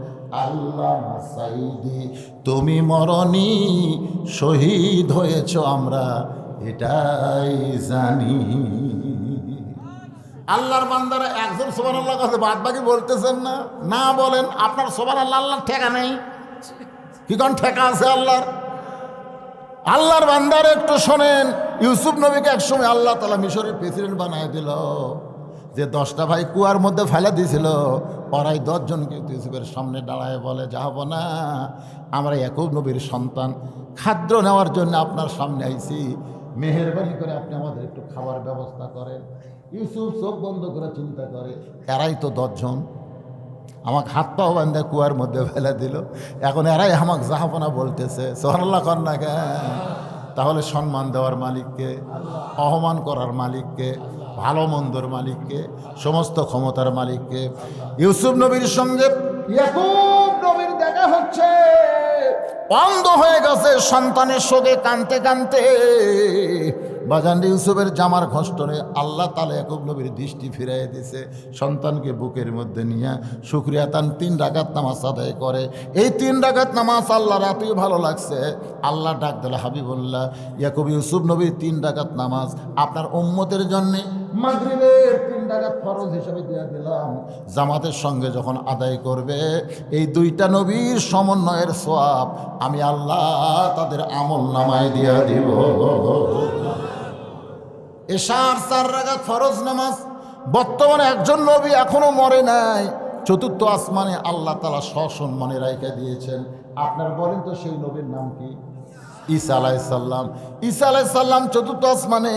আল্লামা সাইদি তুমি মরনি, শহীদ হয়েছ আমরা এটাই জানি। আল্লাহর বান্দারা একজন সুবহানাল্লাহ কথা বাদ বাকি বলতেছেন না, না বলেন আপনার সুবহানাল্লাহ আল্লাহর ঠেকা নেই, কি কোন ঠেকা আছে আল্লাহর? আল্লাহর বান্দার একটু শোনেন, ইউসুফ নবীকে একসময় আল্লাহ তাআলা মিশরের প্রেসিডেন্ট বানায় দিল। যে 10টা ভাই কুয়ার মধ্যে ফেলে দিয়েছিল, ওরাই 10 জনকে ইউসুফের সামনে দাঁড়ায় বলে, যাব না, আমরা ইয়াকুব নবীর সন্তান, খাদ্য নেওয়ার জন্য আপনার সামনে আইছি, মেহেরবানি করে আপনি আমাদের একটু খাবার ব্যবস্থা করেন। ইউসুফ চোখ বন্ধ করে চিন্তা করে, এরাই তো 10 জন, আমাকে হাত পাও বান্ধে কুয়ার মধ্যে ফেলে দিল, এখন এরাই আমাকে জাহাপনা বলতেছে, সুবহানাল্লাহ কর না কেন? তাহলে সম্মান দেওয়ার মালিককে, অপমান করার মালিককে, ভালো মন্দর মালিককে, সমস্ত ক্ষমতার মালিককে। ইউসুফ নবীর সঙ্গে ইয়াকুব নবীর দেখা হচ্ছে, অন্ধ হয়ে গেছে সন্তানের শোকে কানতে কানতে। বাজান ইউসুফের জামার ঘষ্টনে আল্লাহ তাআলা ইয়াকুব নবীর দৃষ্টি ফিরাইয়ে দিছে। সন্তানকে বুকের মধ্যে নিয়ে শুকরিয়া তান 3 রাকাত নামাজ আদায় করে। এই 3 রাকাত নামাজ আল্লাহর এতই ভালো লাগছে, আল্লাহ ডাক দিল, হাবিবুল্লাহ, ইয়াকুব ইউসুফ নবীর 3 রাকাত নামাজ আপনার উম্মতের জন্য মাগরিবের 3 রাকাত ফরজ হিসেবে দিয়ে দিলাম। জামাতের সঙ্গে যখন আদায় করবে, এই 2টা নবীর সমন্বয়ের সওয়াব আমি আল্লাহ তাদের আমল নামায় দিয়ে দিব। এশার 4 রাকাত ফরজ নামাজ, বর্তমানে একজন নবী এখনো মরে নাই, 4র্থ আসমানে আল্লাহ তাআলা সসম্মানে রাইখা দিয়েছেন। আপনার বলেন তো সেই নবীর নাম কি? ঈসা আলাইহিস সালাম। ঈসা আলাইহিস সালাম 4র্থ আসমানে,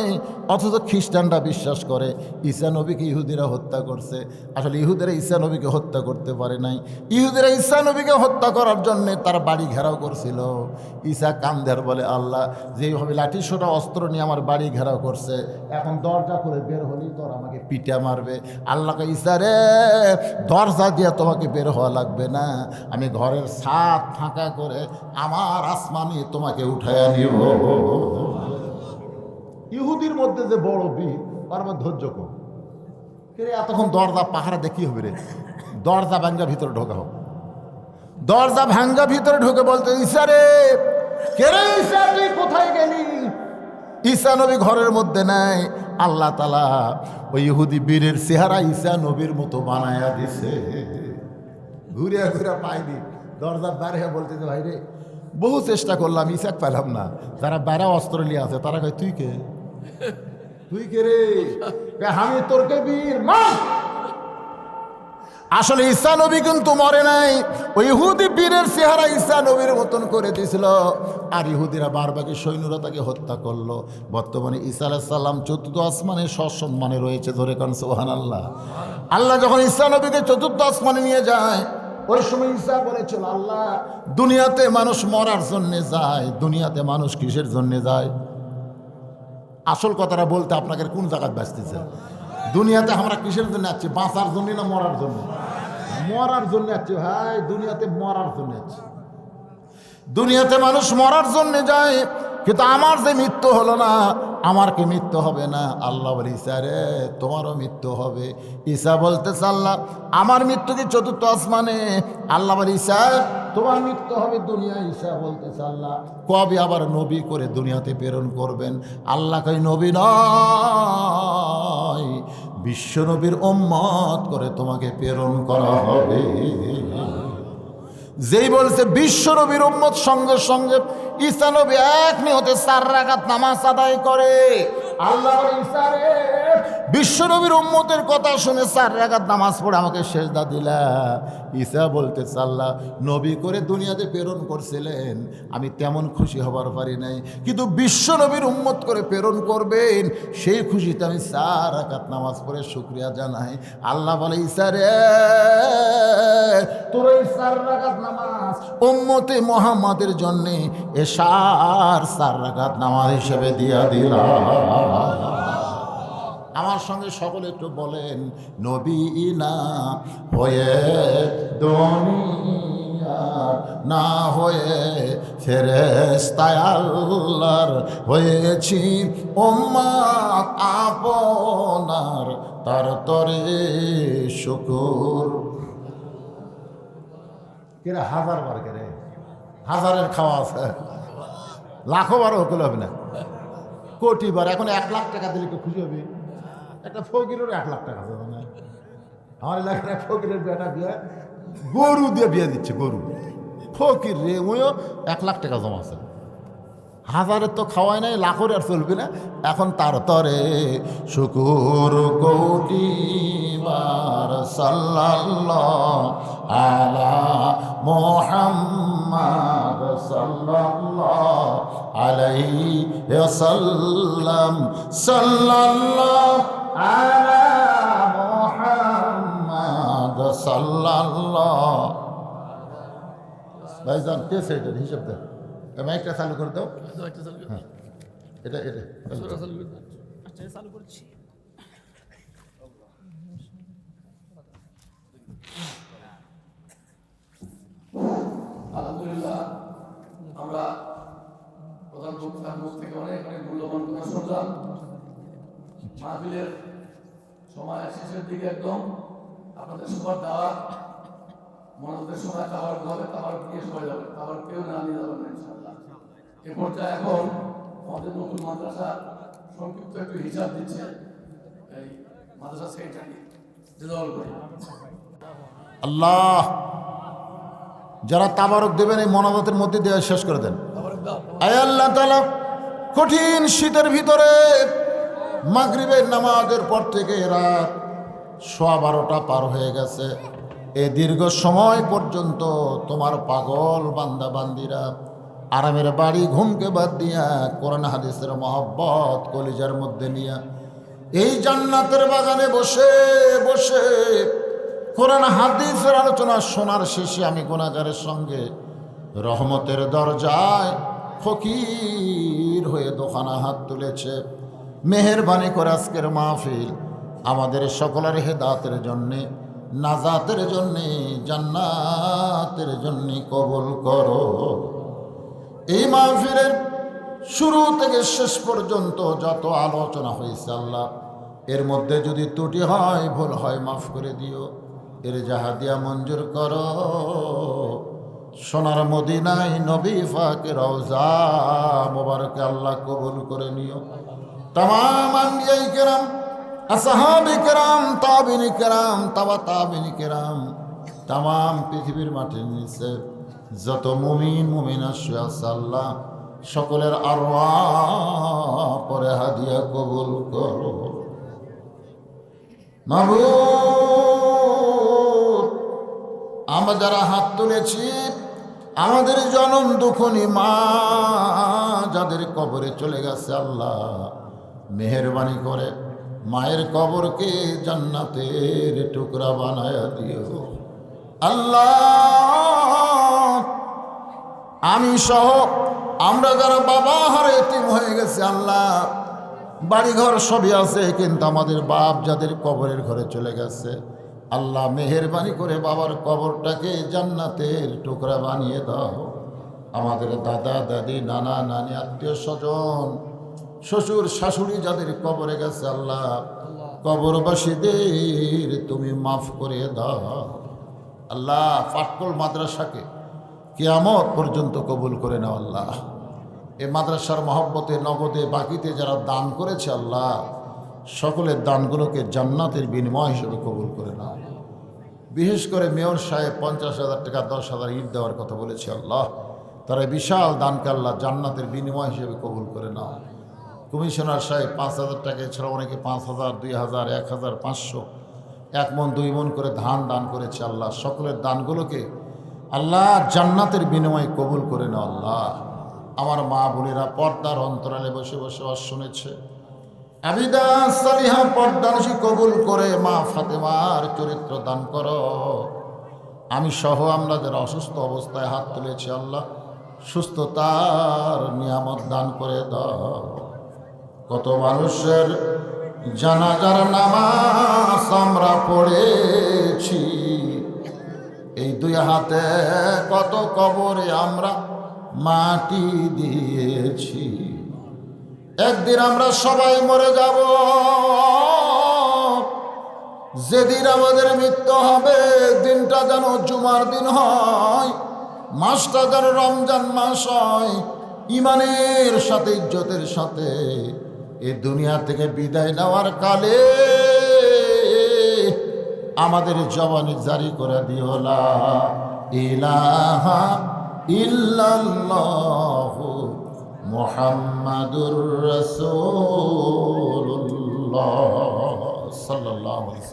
অথচ খ্রিস্টানরা বিশ্বাস করে ঈসা নবীকে ইহুদিরা হত্যা করছে। আসলে ইহুদিরা ঈসা নবীকে হত্যা করতে পারে নাই। ইহুদিরা ঈসা নবীকে হত্যা করার জন্য তার বাড়ি ঘেরাও করছিল। ঈসা কান্দার বলে, আল্লাহ যেইভাবে লাঠি সোটা অস্ত্র নিয়ে আমার বাড়ি ঘেরাও করছে, এখন দরজা করে বের হলেই তোর আমাকে পিটা মারবে। আল্লাহকে, ঈসা রে, দরজা দিয়ে তোমাকে বের হওয়া লাগবে না, আমি ঘরের ছাদ ফাঁকা করে আমার আসমানে তোমাকে উঠাইয়া নিব। ইহুদির মধ্যে যে বড় বীর, তার ধৈর্য কম, এতক্ষণ দরজা পাহারা দেখি হবে রে, দরজা ভাঙ্গা ভিতরে ঢোকা হোক। দরজা ভাঙ্গা ভিতরে ঢুকে বলতে, ঈসা রে, কে রে ঈসা, তুই কোথায় গেলি? ঈসা নবী ঘরের মধ্যে নাই। আল্লাহ তাআলা ওই ইহুদি বীরের চেহারা ঈসা নবীর মতো বানায়া দিছে। ঘুরে ঘুরে পাইনি, দরজার বাইরে বলতেছে, ভাই রে, বহু চেষ্টা করলাম, ঈসাক পেলাম না। যারা বাইরে অস্ত্র নিয়ে আছে তারা কয়, তুই কে? তুই কে রে? আমি তোর কে বীর মা। আসলে ঈসা নবী কিন্তু মরে নাই, ওই ইহুদি বীরের চেহারা ঈসা নবীর মতন করে দিয়েছিল। আর ইহুদিরা বারবাকি সৈন্যরা তাকে হত্যা করলো। বর্তমানে ঈসা আলাইহিস সালাম 4র্থ আসমানে সসম্মানে রয়েছে, ধরে কান সুবহানাল্লাহ। আল্লাহ যখন ঈসা নবীকে 4র্থ আসমানে নিয়ে যায়, ওই সময় ঈসা বলেছিল, আল্লাহ দুনিয়াতে মানুষ মরার জন্যে যায়, দুনিয়াতে মানুষ কিসের জন্যে যায়? আসল কথাটা বলতে আপনাকে কোন জায়গায় বাঁচতেছে? দুনিয়াতে আমরা কিসের জন্য আছি? বাঁচার জন্য না মরার জন্য? মরার জন্য আছি ভাই, দুনিয়াতে মরার জন্য আছি। দুনিয়াতে মানুষ মরার জন্য যায়, কিন্তু আমার যে মৃত্যু হলো না, আমার কি মৃত্যু হবে না? আল্লাহ বলে, ঈসা রে, তোমারও মৃত্যু হবে। ঈসা বলতেছে, আল্লাহ আমার মৃত্যু কি 4র্থ আসমানে? আল্লাহ বলে, ঈসা তোমার মৃত্যু হবে দুনিয়ায়। ঈসা বলতেছে, আল্লাহ কবে আবার নবী করে দুনিয়াতে প্রেরণ করবেন? আল্লাহ কই, নবী নয়, বিশ্ব নবীর উম্মত করে তোমাকে প্রেরণ করা হবে। যেই বলছে বিশ্ব নবীর উম্মত, সঙ্গে সঙ্গে ঈসা নবী এক নিয়তে 4 রাকাত নামাজ আদায় করে। আল্লাহ বলে, ঈসা রে, বিশ্ব নবীর উম্মতের কথা শুনে 4 রাকাত নামাজ পড়ে আমাকে সেজদা দিলা। ঈসা বলতেছে, আল্লাহ নবী করে দুনিয়াতে প্রেরণ করছিলেন, আমি তেমন খুশি হবার পারি নাই, কিন্তু বিশ্ব নবীর উম্মত করে প্রেরণ করবেন, সেই খুশিতে আমি 4 রাকাত নামাজ পড়ে শুকরিয়া জানাই। আল্লাহ বলে, ঈসা রে, তোর এই 4 রাকাত নামাজ উম্মতে মুহাম্মাদের জন্য এশার 4 রাকাত নামাজ হিসেবে দিয়া দিলাম। আমার সঙ্গে সকলে একটু বলেন, নবী না হয়ে দুনিয়ার, না হয়ে ফেরেশতায় আল্লাহর হয়েছি উম্মত আপনার, তার তরে শুকর। কেরে 1000 বার, কেরে 1000-এর খাওয়া আছে, লাখো বারও হতে হবে না, কোটি বার। এখন 1 লাখ টাকা দিলে কেউ খুশি হবে? একটা ফকিরের 1 লাখ টাকা আছে না? আমার এলাকার এক ফকিরের বেটা বিয়ে গরু দিয়ে বিয়ে দিচ্ছে, গরু। ফকির রে, ওইও 1 লাখ টাকা জমা আছে। হাজারের তো খাওয়াই নাই, লাখের আর চলবে না। এখন তার তরে শুকুর কোটি বার সাল্লাল্লাহু আলা মুহাম্মাদ সাল্লাল্লাহু আলাইহি ওয়াসাল্লাম, সাল্লাল্লাহু আলা মুহাম্মাদ সাল্লাল্লাহু। ভাইজান কে সেটা হিসাব দেন, মাইকটা চালু করে দাও। হ্যাঁ, এটা চালু করছি। আলহামদুলিল্লাহ, আমরা প্রধান বক্তার মুখ থেকে অনেক মূল্যবান কথা শুনলাম। মাহফিলের সময় শেষের দিকে একদম আপনাদের সবার দাওয়াত, মনোদের সময় খাবার হবে, খাবার নিয়ে সবাই যাবে, খাবার কেউ না নিয়ে যাবেন না ইনশাআল্লাহ। এ পর্যায়ে এখন আমাদের নতুন মাদ্রাসা সংক্ষিপ্ত একটু হিসাব দিচ্ছে এই মাদ্রাসা সেক্রেটারি জেদাউল করিম। আল্লাহ, যারা তাবারক দেবেন এই মনাজাতের মধ্যে দিয়ে শেষ করে দেন। আয় আল্লাহ তাআলা, কঠিন শীতের ভিতরে মাগরিবের নামাজের পর থেকে রাত 12:15 পার হয়ে গেছে। এই দীর্ঘ সময় পর্যন্ত তোমার পাগল বান্দা বান্দিরা আরামের বাড়ি ঘুমকে বাদ দিয়া কোরআন হাদিসের মহব্বত কলিজার মধ্যে নিয়ে এই জান্নাতের বাগানে বসে বসে কোরআন হাদিসের আলোচনা শোনার শেষে আমি গুনাহগারের সঙ্গে রহমতের দরজায় ফকির হয়ে দোকানা হাত তুলেছে। মেহেরবানি করে আজকের মাহফিল আমাদের সকলের হেদায়েতের জন্যে, নাজাতের জন্যে, জান্নাতের জন্যে কবুল করো। এই মাহফিলের শুরু থেকে শেষ পর্যন্ত যত আলোচনা হয়েছে আল্লাহ, এর মধ্যে যদি ত্রুটি হয়, ভুল হয়, মাফ করে দিও। এর জাহাদিয়া মঞ্জুর করো। সোনার মদিনায় নবী পাকের রওজা মোবারকে আল্লাহ কবুল করে নিও। तमाम अंबियाए किराम, আসহাবে কিরাম, তাবিঈন কিরাম, তাবিঈন কিরাম, तमाम পৃথিবীর মাটির নিচে যত মুমিন মুমিনা শুয়ে আছে আল্লাহ, সকলের আরওয়াহ পরে হাদিয়া কবুল করো। মাবুদ, আমরা যারা হাত তুলেছি, আমাদের জনম দুঃখনী মা যাদের কবরে চলে গেছে আল্লাহ, মেহেরবানি করে মায়ের কবরকে জান্নাতের টুকরা বানায়া দিও আল্লাহ। আমি সহ আমরা যারা বাবা হারে এতিম হয়ে গেছে আল্লাহ, বাড়িঘর সবই আছে, কিন্তু আমাদের বাপ যাদের কবরের ঘরে চলে গেছে আল্লাহ, মেহেরবানি করে বাবার কবরটাকে জান্নাতের টুকরা বানিয়ে দাও। আমাদের দাদা দাদি, নানা নানি, আত্মীয় স্বজন, শ্বশুর শাশুড়ি যাদের কবরে গেছে আল্লাহ, কবরবাসীদের তুমি মাফ করে দাও আল্লাহ। পাটকল মাদ্রাসাকে কিয়ামত পর্যন্ত কবুল করে নাও আল্লাহ। এই মাদ্রাসার মহব্বতে, নগদে, বাকিতে যারা দান করেছে আল্লাহ, সকলের দানগুলোকে জান্নাতের বিনিময় হিসেবে কবুল করে নাও। বিশেষ করে মেয়র সাহেব 50,000 টাকা, 10,000 ইট দেওয়ার কথা বলেছে আল্লাহ, তারা বিশাল দানকে আল্লাহ জান্নাতের বিনিময় হিসেবে কবুল করে নাও। কমিশনার সাহেব 5,000 টাকা, এছাড়া অনেকে 5,000, 2,000, 1,000, 500, 1 মণ 2 মণ করে ধান দান করেছে আল্লাহ, সকলের দানগুলোকে আল্লাহ জান্নাতের বিনিময়ে কবুল করে নাও আল্লাহ। আমার মা বোনেরা পর্দার অন্তরালে বসে বসে শুনেছে, আবিদা সালিহা পর্দানসী কবুল করে মা ফাতেমার চরিত্র দান করো। আমি সহ আমরা যারা অসুস্থ অবস্থায় হাত তুলেছি আল্লাহ, সুস্থতার নিয়ামত দান করে দাও। কত মানুষের জানাজার নামাজ আমরা পড়েছি, এই 2 হাতে কত কবরে আমরা মাটি দিয়েছি। একদিন আমরা সবাই মরে যাব, যেদিন আমাদের মৃত্যু হবে দিনটা যেন জুমার দিন হয়, মাসটা যেন রমজান মাস হয়, ইমানের সাথে, ইজ্জতের সাথে এই দুনিয়া থেকে বিদায় নেওয়ার কালে আমাদের জবানে জারি করে দিও লা ইলাহা ইল্লাল্লাহু মুহাম্মাদুর রাসূলুল্লাহ সাল্লাল্লাহু আলাইহি ওয়াসাল্লাম।